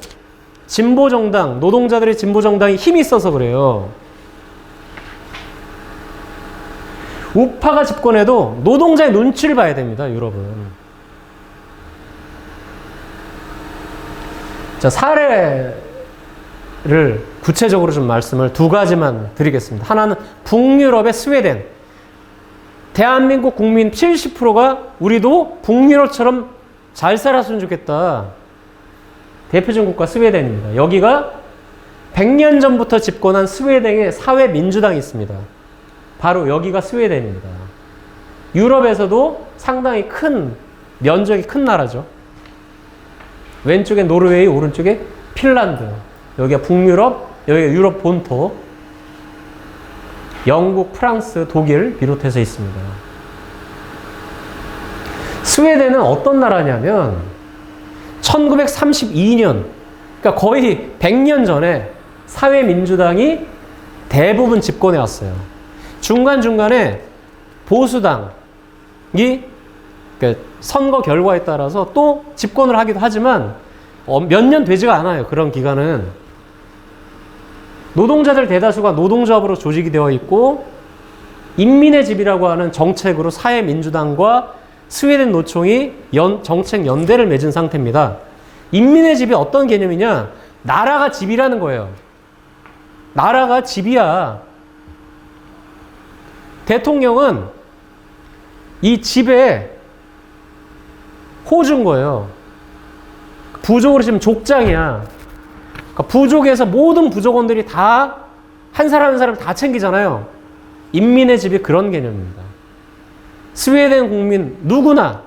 진보정당, 노동자들의 진보정당이 힘이 있어서 그래요. 우파가 집권해도 노동자의 눈치를 봐야 됩니다, 유럽은. 자, 사례를 구체적으로 좀 말씀을 두 가지만 드리겠습니다. 하나는 북유럽의 스웨덴. 대한민국 국민 70%가 우리도 북유럽처럼 잘 살았으면 좋겠다. 대표적인 국가 스웨덴입니다. 여기가 100년 전부터 집권한 스웨덴의 사회민주당이 있습니다. 바로 여기가 스웨덴입니다. 유럽에서도 상당히 큰, 면적이 큰 나라죠. 왼쪽에 노르웨이, 오른쪽에 핀란드. 여기가 북유럽, 여기가 유럽 본토. 영국, 프랑스, 독일 비롯해서 있습니다. 스웨덴은 어떤 나라냐면 1932년, 그러니까 거의 100년 전에 사회민주당이 대부분 집권해 왔어요. 중간중간에 보수당이 선거 결과에 따라서 또 집권을 하기도 하지만 몇 년 되지가 않아요. 그런 기간은. 노동자들 대다수가 노동조합으로 조직이 되어 있고 인민의 집이라고 하는 정책으로 사회민주당과 스웨덴 노총이 정책 연대를 맺은 상태입니다. 인민의 집이 어떤 개념이냐? 나라가 집이라는 거예요. 나라가 집이야. 대통령은 이 집에 호주인 거예요. 부족으로 치면 족장이야. 그러니까 부족에서 모든 부족원들이 다 한 사람 한 사람 다 챙기잖아요. 인민의 집이 그런 개념입니다. 스웨덴 국민 누구나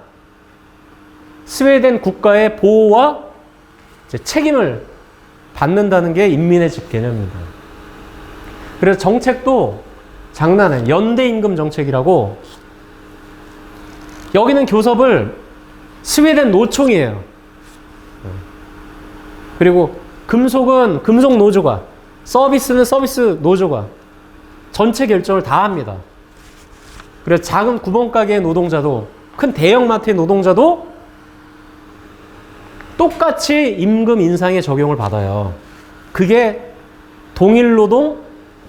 스웨덴 국가의 보호와 책임을 받는다는 게 인민의 집 개념입니다. 그래서 정책도 장난 아니에요. 연대임금 정책이라고. 여기는 교섭을 스웨덴 노총이에요. 그리고 금속은 금속 노조가, 서비스는 서비스 노조가 전체 결정을 다 합니다. 그래서 작은 구멍가게의 노동자도, 큰 대형마트의 노동자도 똑같이 임금 인상에 적용을 받아요. 그게 동일노동,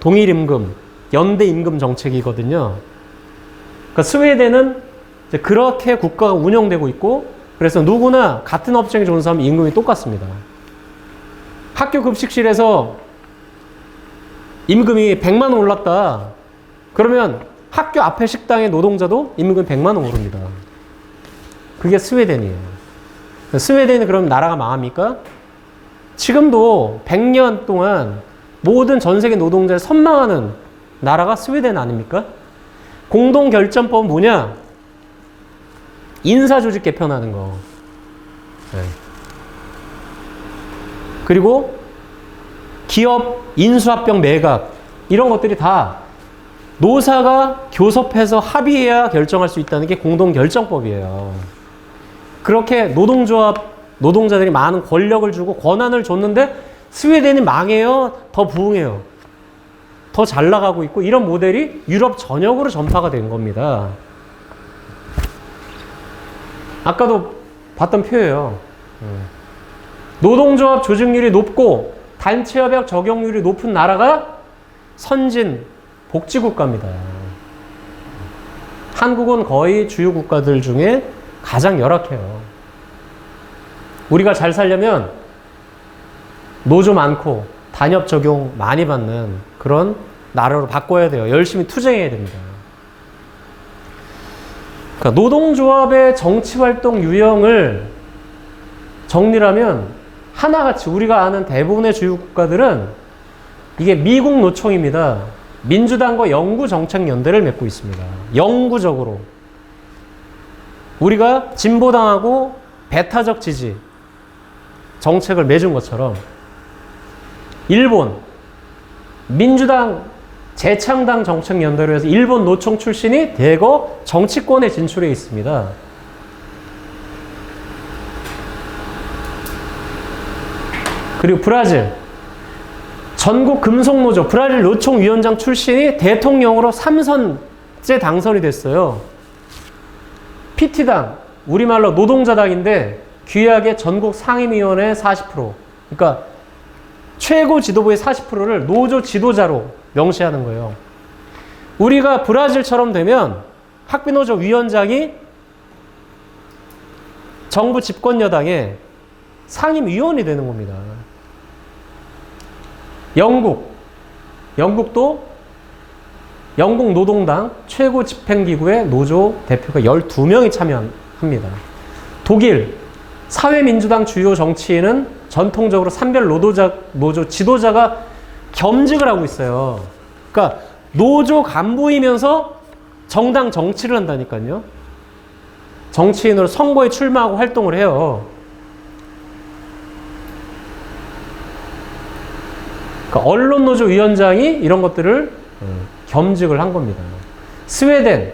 동일임금, 연대임금 정책이거든요. 그러니까 스웨덴은 이제 그렇게 국가가 운영되고 있고, 그래서 누구나 같은 업종에 좋은 사람 임금이 똑같습니다. 학교 급식실에서 임금이 100만 원 올랐다. 그러면 학교 앞에 식당의 노동자도 임금이 100만 원 오릅니다. 그게 스웨덴이에요. 스웨덴이 그럼 나라가 망합니까? 지금도 100년 동안 모든 전 세계 노동자를 선망하는 나라가 스웨덴 아닙니까? 공동결정법은 뭐냐? 인사조직 개편하는 거. 네. 그리고 기업 인수합병 매각 이런 것들이 다 노사가 교섭해서 합의해야 결정할 수 있다는 게 공동결정법이에요. 그렇게 노동자들이 많은 권력을 주고 권한을 줬는데 스웨덴이 망해요? 더 부흥해요? 더 잘 나가고 있고, 이런 모델이 유럽 전역으로 전파가 된 겁니다. 아까도 봤던 표예요. 노동조합 조직률이 높고 단체협약 적용률이 높은 나라가 선진 복지국가입니다. 한국은 거의 주요 국가들 중에 가장 열악해요. 우리가 잘 살려면 노조 많고 단협 적용 많이 받는 그런 나라로 바꿔야 돼요. 열심히 투쟁해야 됩니다. 그러니까 노동조합의 정치활동 유형을 정리하면 하나같이 우리가 아는 대부분의 주요 국가들은 이게 미국 노총입니다. 민주당과 영구정책연대를 맺고 있습니다. 영구적으로. 우리가 진보당하고 배타적 지지 정책을 맺은 것처럼 일본 민주당 재창당 정책연대로 해서 일본 노총 출신이 대거 정치권에 진출해 있습니다. 그리고 브라질 전국 금속노조 브라질 노총 위원장 출신이 대통령으로 3선째 당선이 됐어요. PT당 우리말로 노동자당인데 귀하게 전국 상임위원회 40%, 그러니까 최고 지도부의 40%를 노조 지도자로 명시하는 거예요. 우리가 브라질처럼 되면 학비노조 위원장이 정부 집권 여당의 상임위원이 되는 겁니다. 영국도 영국 노동당 최고 집행기구의 노조 대표가 12명이 참여합니다. 독일 사회민주당 주요 정치인은 전통적으로 산별 노조 지도자가 겸직을 하고 있어요. 그러니까 노조 간부이면서 정당 정치를 한다니까요. 정치인으로 선거에 출마하고 활동을 해요. 그러니까 언론노조 위원장이 이런 것들을 겸직을 한 겁니다. 스웨덴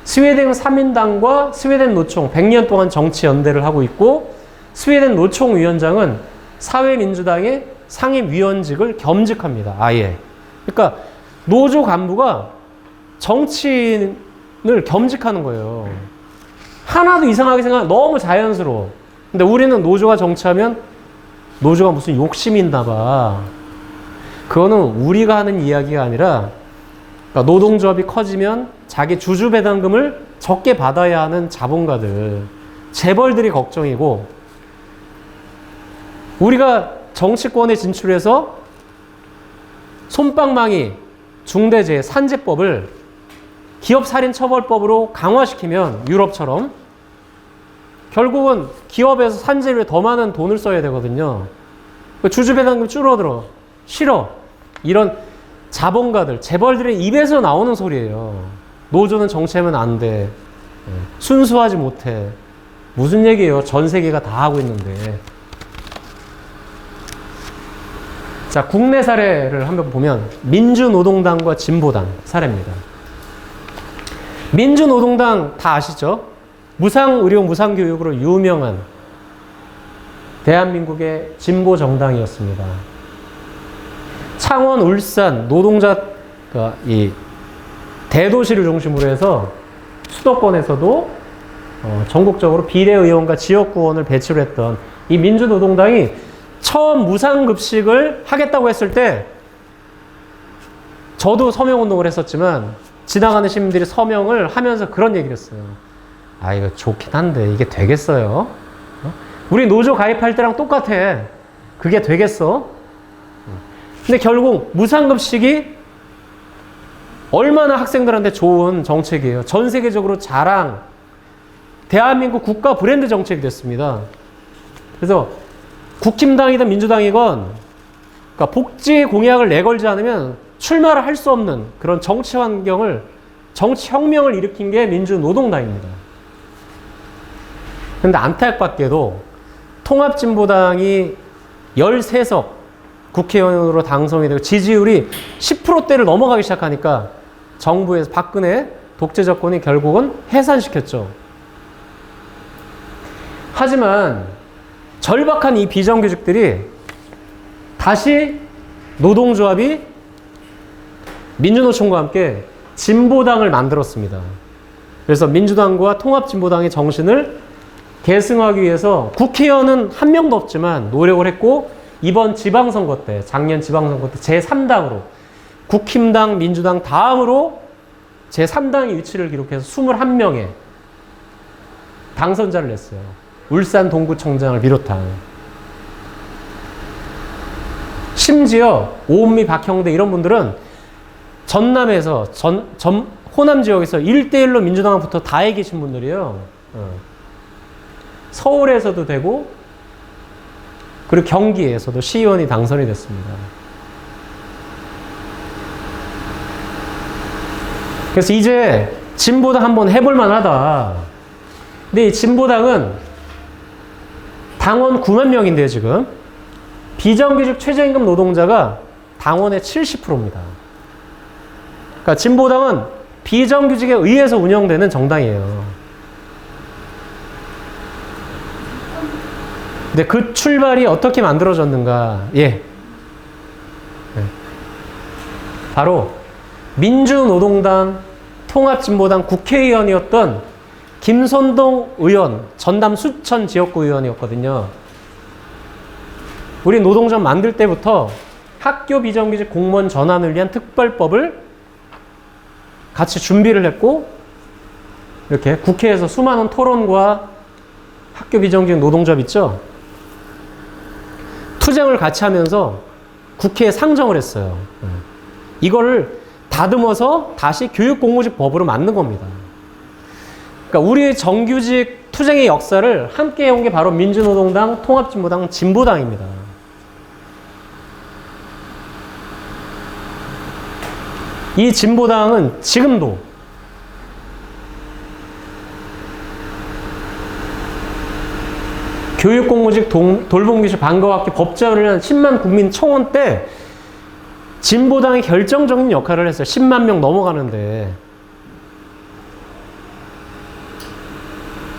3인당과 스웨덴 노총 100년 동안 정치 연대를 하고 있고, 스웨덴 노총 위원장은 사회민주당의 상임위원직을 겸직합니다. 아예. 그러니까 노조 간부가 정치인을 겸직하는 거예요. 하나도 이상하게 생각하면 너무 자연스러워. 근데 우리는 노조가 정치하면 노조가 무슨 욕심이 있나 봐. 그거는 우리가 하는 이야기가 아니라, 그러니까 노동조합이 커지면 자기 주주배당금을 적게 받아야 하는 자본가들, 재벌들이 걱정이고, 우리가 정치권에 진출해서 솜방망이, 중대재해, 산재법을 기업살인처벌법으로 강화시키면 유럽처럼 결국은 기업에서 산재료에 더 많은 돈을 써야 되거든요. 주주배당금 줄어들어. 싫어. 이런 자본가들, 재벌들의 입에서 나오는 소리예요. 노조는 정치하면 안 돼. 순수하지 못해. 무슨 얘기예요? 전 세계가 다 하고 있는데. 자, 국내 사례를 한번 보면 민주노동당과 진보당 사례입니다. 민주노동당 다 아시죠? 무상의료, 무상교육으로 유명한 대한민국의 진보 정당이었습니다. 창원, 울산 노동자 이 대도시를 중심으로 해서 수도권에서도 전국적으로 비례의원과 지역구원을 배치를 했던 이 민주노동당이 처음 무상급식을 하겠다고 했을 때 저도 서명운동을 했었지만 지나가는 시민들이 서명을 하면서 그런 얘기를 했어요. 아, 이거 좋긴 한데 이게 되겠어요? 우리 노조 가입할 때랑 똑같아. 그게 되겠어? 근데 결국 무상급식이 얼마나 학생들한테 좋은 정책이에요. 전 세계적으로 자랑, 대한민국 국가 브랜드 정책이 됐습니다. 그래서 국힘당이든 민주당이건 그러니까 복지 공약을 내걸지 않으면 출마를 할 수 없는 그런 정치 환경을, 정치 혁명을 일으킨 게 민주노동당입니다. 그런데 안타깝게도 통합진보당이 13석 국회의원으로 당선이 되고 지지율이 10%대를 넘어가기 시작하니까 정부에서 박근혜 독재 정권이 결국은 해산시켰죠. 하지만 절박한 이 비정규직들이 다시 노동조합이 민주노총과 함께 진보당을 만들었습니다. 그래서 민주당과 통합진보당의 정신을 계승하기 위해서 국회의원은 한 명도 없지만 노력을 했고 이번 지방선거 때, 작년 지방선거 때 제3당으로 국힘당, 민주당 다음으로 제3당의 위치를 기록해서 21명의 당선자를 냈어요. 울산 동구청장을 비롯한. 심지어 오은미, 박형대 이런 분들은 전남에서 호남 지역에서 1대1로 민주당부터 다 이기신 분들이에요. 서울에서도 되고 그리고 경기에서도 시의원이 당선이 됐습니다. 그래서 이제 진보당 한번 해볼 만하다. 근데 이 진보당은 당원 9만 명인데요, 지금. 비정규직 최저임금 노동자가 당원의 70%입니다. 그러니까 진보당은 비정규직에 의해서 운영되는 정당이에요. 근데 그 출발이 어떻게 만들어졌는가? 예. 바로 민주노동당, 통합진보당 국회의원이었던 김선동 의원, 전남 수천 지역구 의원이었거든요. 우리 노동조합 만들 때부터 학교 비정규직 공무원 전환을 위한 특별법을 같이 준비를 했고 이렇게 국회에서 수많은 토론과 학교 비정규직 노동조합 있죠? 투쟁을 같이 하면서 국회에 상정을 했어요. 이거를 다듬어서 다시 교육공무직 법으로 만든 겁니다. 그러니까 우리 정규직 투쟁의 역사를 함께 해온 게 바로 민주노동당, 통합진보당, 진보당입니다. 이 진보당은 지금도 교육공무직 돌봄기술 방과학기 법제화를 위한 10만 국민 청원 때 진보당이 결정적인 역할을 했어요. 10만 명 넘어가는데.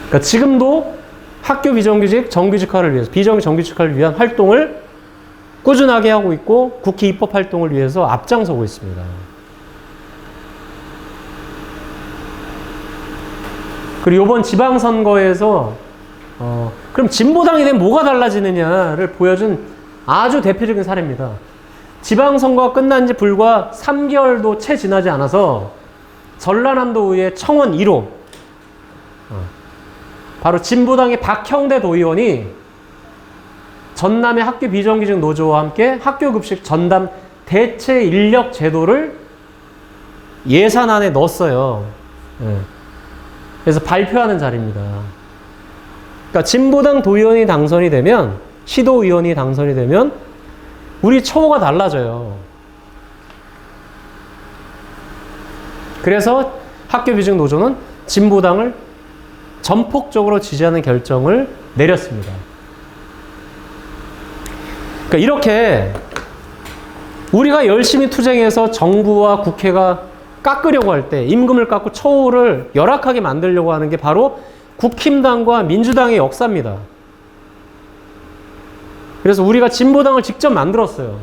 그러니까 지금도 학교 비정규직 정규직화를 위해서, 비정규직 정규직화를 위한 활동을 꾸준하게 하고 있고 국회 입법 활동을 위해서 앞장서고 있습니다. 그리고 이번 지방선거에서 그럼 진보당이 되면 뭐가 달라지느냐를 보여준 아주 대표적인 사례입니다. 지방선거가 끝난 지 불과 3개월도 채 지나지 않아서 전라남도의회 청원 1호 바로 진보당의 박형대 도의원이 전남의 학교 비정규직 노조와 함께 학교급식 전담 대체 인력 제도를 예산안에 넣었어요. 그래서 발표하는 자리입니다. 그러니까 진보당 도의원이 당선이 되면, 시도의원이 당선이 되면 우리 처우가 달라져요. 그래서 학교비정노조는 진보당을 전폭적으로 지지하는 결정을 내렸습니다. 그러니까 이렇게 우리가 열심히 투쟁해서 정부와 국회가 깎으려고 할 때, 임금을 깎고 처우를 열악하게 만들려고 하는 게 바로 국힘당과 민주당의 역사입니다. 그래서 우리가 진보당을 직접 만들었어요.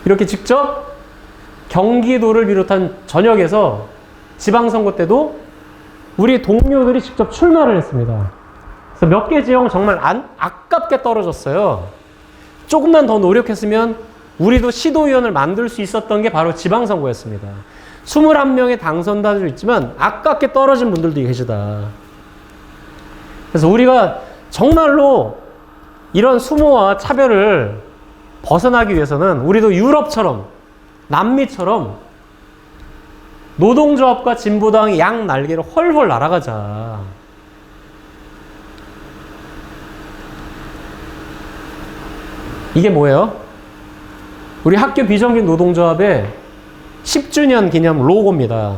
이렇게 직접 경기도를 비롯한 전역에서 지방선거 때도 우리 동료들이 직접 출마를 했습니다. 그래서 몇 개 지역은 정말 아깝게 떨어졌어요. 조금만 더 노력했으면 우리도 시도의원을 만들 수 있었던 게 바로 지방선거였습니다. 21명의 당선자도 있지만 아깝게 떨어진 분들도 계시다. 그래서 우리가 정말로 이런 수모와 차별을 벗어나기 위해서는 우리도 유럽처럼, 남미처럼 노동조합과 진보당의 양 날개로 헐헐 날아가자. 이게 뭐예요? 우리 학교 비정규직 노동조합의 10주년 기념 로고입니다.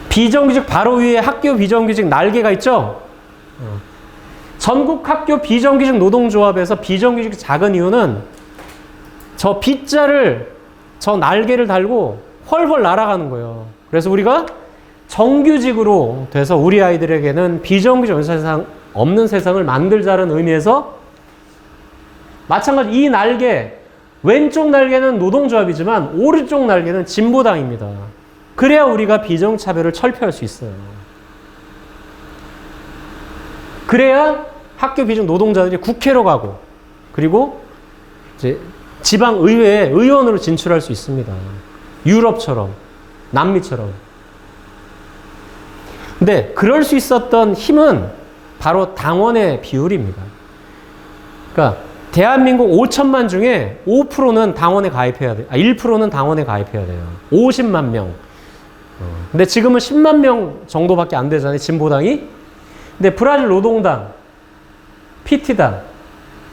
비정규직 바로 위에 학교 비정규직 날개가 있죠? 전국 학교 비정규직 노동조합에서 비정규직이 작은 이유는 저 B자를, 저 날개를 달고 헐헐 날아가는 거예요. 그래서 우리가 정규직으로 돼서 우리 아이들에게는 비정규직 세상, 없는 세상을 만들자는 의미에서 마찬가지 이 날개, 왼쪽 날개는 노동조합이지만 오른쪽 날개는 진보당입니다. 그래야 우리가 비정차별을 철폐할 수 있어요. 그래야 학교 비정 노동자들이 국회로 가고, 그리고 이제 지방의회에 의원으로 진출할 수 있습니다. 유럽처럼, 남미처럼. 근데 그럴 수 있었던 힘은 바로 당원의 비율입니다. 그러니까 대한민국 5천만 중에 5%는 당원에 가입해야 돼요. 1%는 당원에 가입해야 돼요. 50만 명. 근데 지금은 10만 명 정도밖에 안 되잖아요, 진보당이. 근데 브라질 노동당, PT당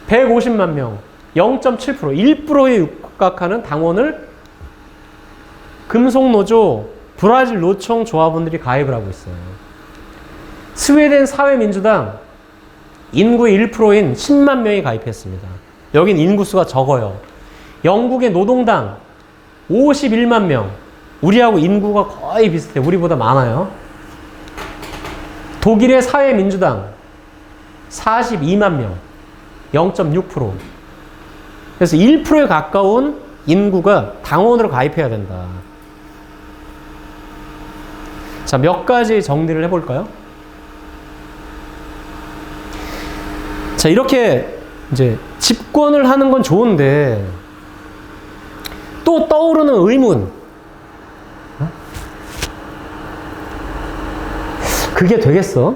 150만 명, 0.7%, 1%에 육박하는 당원을 금속노조, 브라질 노총 조합원들이 가입을 하고 있어요. 스웨덴 사회민주당 인구의 1%인 10만 명이 가입했습니다. 여긴 인구수가 적어요. 영국의 노동당 51만 명. 우리하고 인구가 거의 비슷해요. 우리보다 많아요. 독일의 사회민주당 42만 명. 0.6%. 그래서 1%에 가까운 인구가 당원으로 가입해야 된다. 자, 몇 가지 정리를 해볼까요? 자, 이렇게 이제 집권을 하는 건 좋은데 또 떠오르는 의문. 그게 되겠어?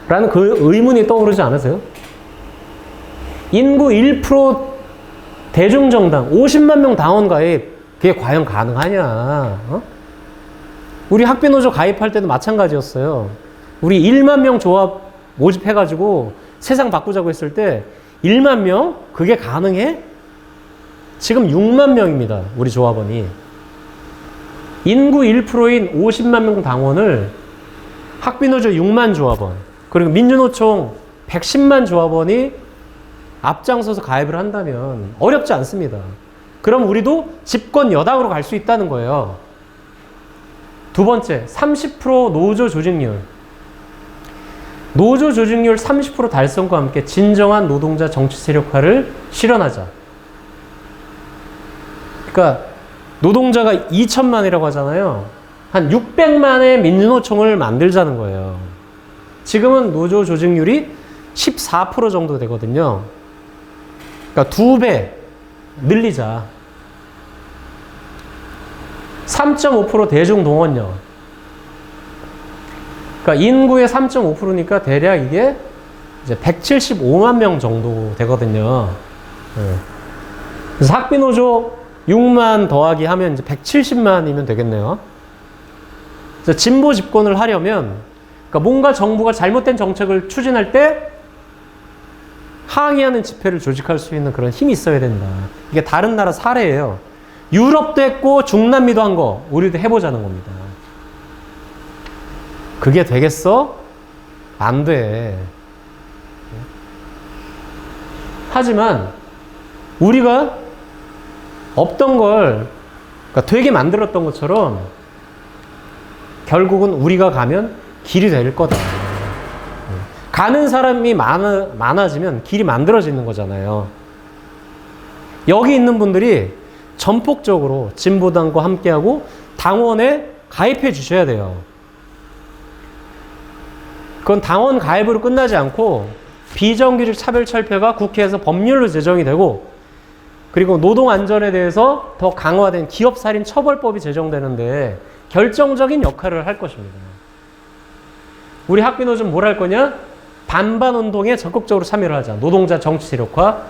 라는 그 의문이 떠오르지 않으세요? 인구 1% 대중정당 50만 명 당원 가입, 그게 과연 가능하냐? 어? 우리 학비노조 가입할 때도 마찬가지였어요. 우리 1만 명 조합 모집해가지고 세상 바꾸자고 했을 때 1만 명? 그게 가능해? 지금 6만 명입니다. 우리 조합원이. 인구 1%인 50만 명 당원을 학비노조 6만 조합원, 그리고 민주노총 110만 조합원이 앞장서서 가입을 한다면 어렵지 않습니다. 그럼 우리도 집권 여당으로 갈 수 있다는 거예요. 두 번째, 30% 노조 조직률. 노조 조직률 30% 달성과 함께 진정한 노동자 정치 세력화를 실현하자. 그러니까 노동자가 2천만이라고 하잖아요. 한 600만의 민주노총을 만들자는 거예요. 지금은 노조 조직률이 14% 정도 되거든요. 그러니까 2배 늘리자. 3.5% 대중동원력. 그러니까 인구의 3.5%니까 대략 이게 이제 175만 명 정도 되거든요. 그래서 학비노조 6만 더하기 하면 이제 170만이면 되겠네요. 그래서 진보 집권을 하려면, 그러니까 그러니까 뭔가 정부가 잘못된 정책을 추진할 때 항의하는 집회를 조직할 수 있는 그런 힘이 있어야 된다. 이게 다른 나라 사례예요. 유럽도 했고 중남미도 한 거 우리도 해보자는 겁니다. 그게 되겠어? 안 돼. 하지만 우리가 없던 걸 그러니까 되게 만들었던 것처럼 결국은 우리가 가면 길이 될 거다. 가는 사람이 많아지면 길이 만들어지는 거잖아요. 여기 있는 분들이 전폭적으로 진보당과 함께하고 당원에 가입해 주셔야 돼요. 그건 당원 가입으로 끝나지 않고 비정규직 차별철폐가 국회에서 법률로 제정이 되고 그리고 노동안전에 대해서 더 강화된 기업살인 처벌법이 제정되는데 결정적인 역할을 할 것입니다. 우리 학비노조는 뭘 할 거냐? 반반 운동에 적극적으로 참여를 하자. 노동자 정치 세력화.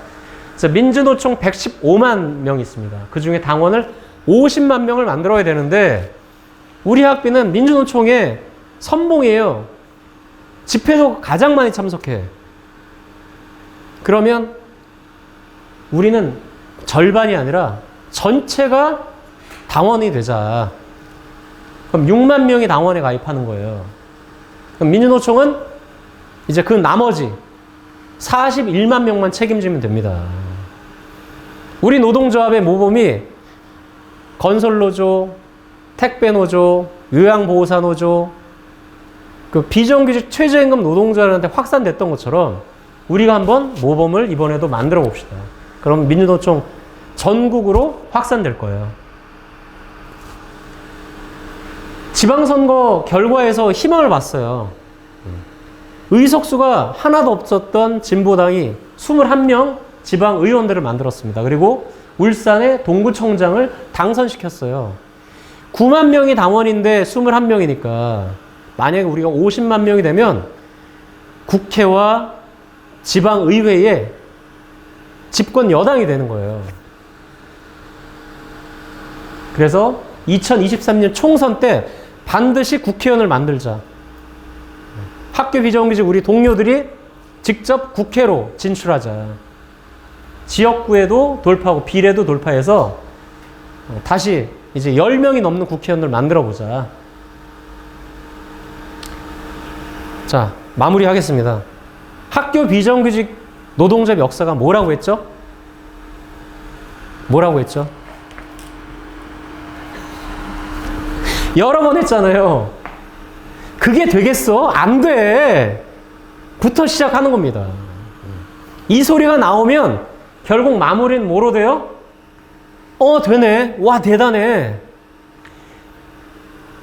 그래서 민주노총 115만 명이 있습니다. 그 중에 당원을 50만 명을 만들어야 되는데 우리 학비는 민주노총의 선봉이에요. 집회도 가장 많이 참석해. 그러면 우리는 절반이 아니라 전체가 당원이 되자. 그럼 6만 명이 당원에 가입하는 거예요. 그럼 민주노총은 이제 그 나머지 41만 명만 책임지면 됩니다. 우리 노동조합의 모범이 건설노조, 택배노조, 요양보호사노조, 그 비정규직 최저임금 노동자들한테 확산됐던 것처럼 우리가 한번 모범을 이번에도 만들어 봅시다. 그럼 민주노총 전국으로 확산될 거예요. 지방선거 결과에서 희망을 봤어요. 의석수가 하나도 없었던 진보당이 21명 지방의원들을 만들었습니다. 그리고 울산의 동구청장을 당선시켰어요. 9만 명이 당원인데 21명이니까 만약에 우리가 50만 명이 되면 국회와 지방의회에 집권 여당이 되는 거예요. 그래서 2023년 총선 때 반드시 국회의원을 만들자. 학교 비정규직 우리 동료들이 직접 국회로 진출하자. 지역구에도 돌파하고 비례도 돌파해서 다시 이제 10명이 넘는 국회의원을 만들어 보자. 자, 마무리하겠습니다. 학교 비정규직 노동조합 역사가 뭐라고 했죠? 뭐라고 했죠? 여러 번 했잖아요. 그게 되겠어? 안 돼. 부터 시작하는 겁니다. 이 소리가 나오면 결국 마무리는 뭐로 돼요? 되네. 와, 대단해.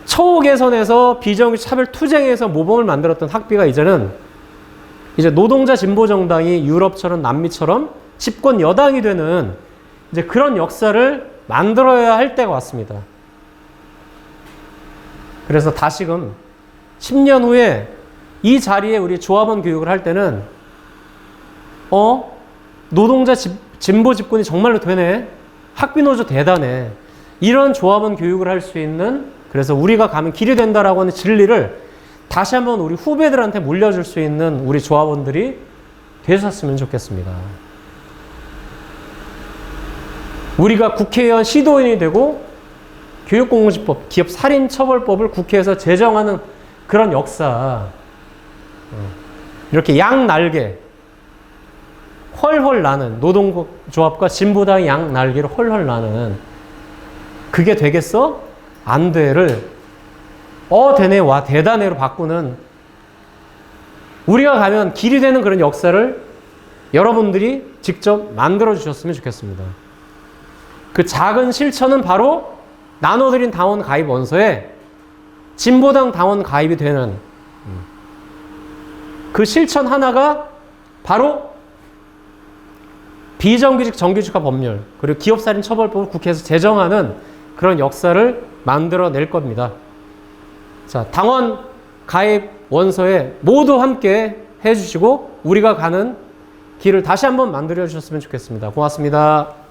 처우 개선에서 비정규직 차별 투쟁에서 모범을 만들었던 학비가 이제는 이제 노동자 진보 정당이 유럽처럼 남미처럼 집권 여당이 되는 이제 그런 역사를 만들어야 할 때가 왔습니다. 그래서 다시금 10년 후에 이 자리에 우리 조합원 교육을 할 때는 노동자 진보 집권이 정말로 되네. 학비노조 대단해. 이런 조합원 교육을 할 수 있는 그래서 우리가 가면 길이 된다라고 하는 진리를 다시 한번 우리 후배들한테 물려줄 수 있는 우리 조합원들이 되셨으면 좋겠습니다. 우리가 국회의원 시도인이 되고 교육공무집법, 기업살인처벌법을 국회에서 제정하는 그런 역사, 이렇게 양날개, 헐헐 나는 노동조합과 진보당의 양날개로 헐헐 나는 그게 되겠어? 안 돼를 되네, 와, 대단해로 바꾸는 우리가 가면 길이 되는 그런 역사를 여러분들이 직접 만들어 주셨으면 좋겠습니다. 그 작은 실천은 바로 나눠드린 당원 가입 원서에 진보당 당원 가입이 되는 그 실천 하나가 바로 비정규직 정규직화 법률 그리고 기업살인 처벌법을 국회에서 제정하는 그런 역사를 만들어낼 겁니다. 자, 당원 가입 원서에 모두 함께 해주시고 우리가 가는 길을 다시 한번 만들어 주셨으면 좋겠습니다. 고맙습니다.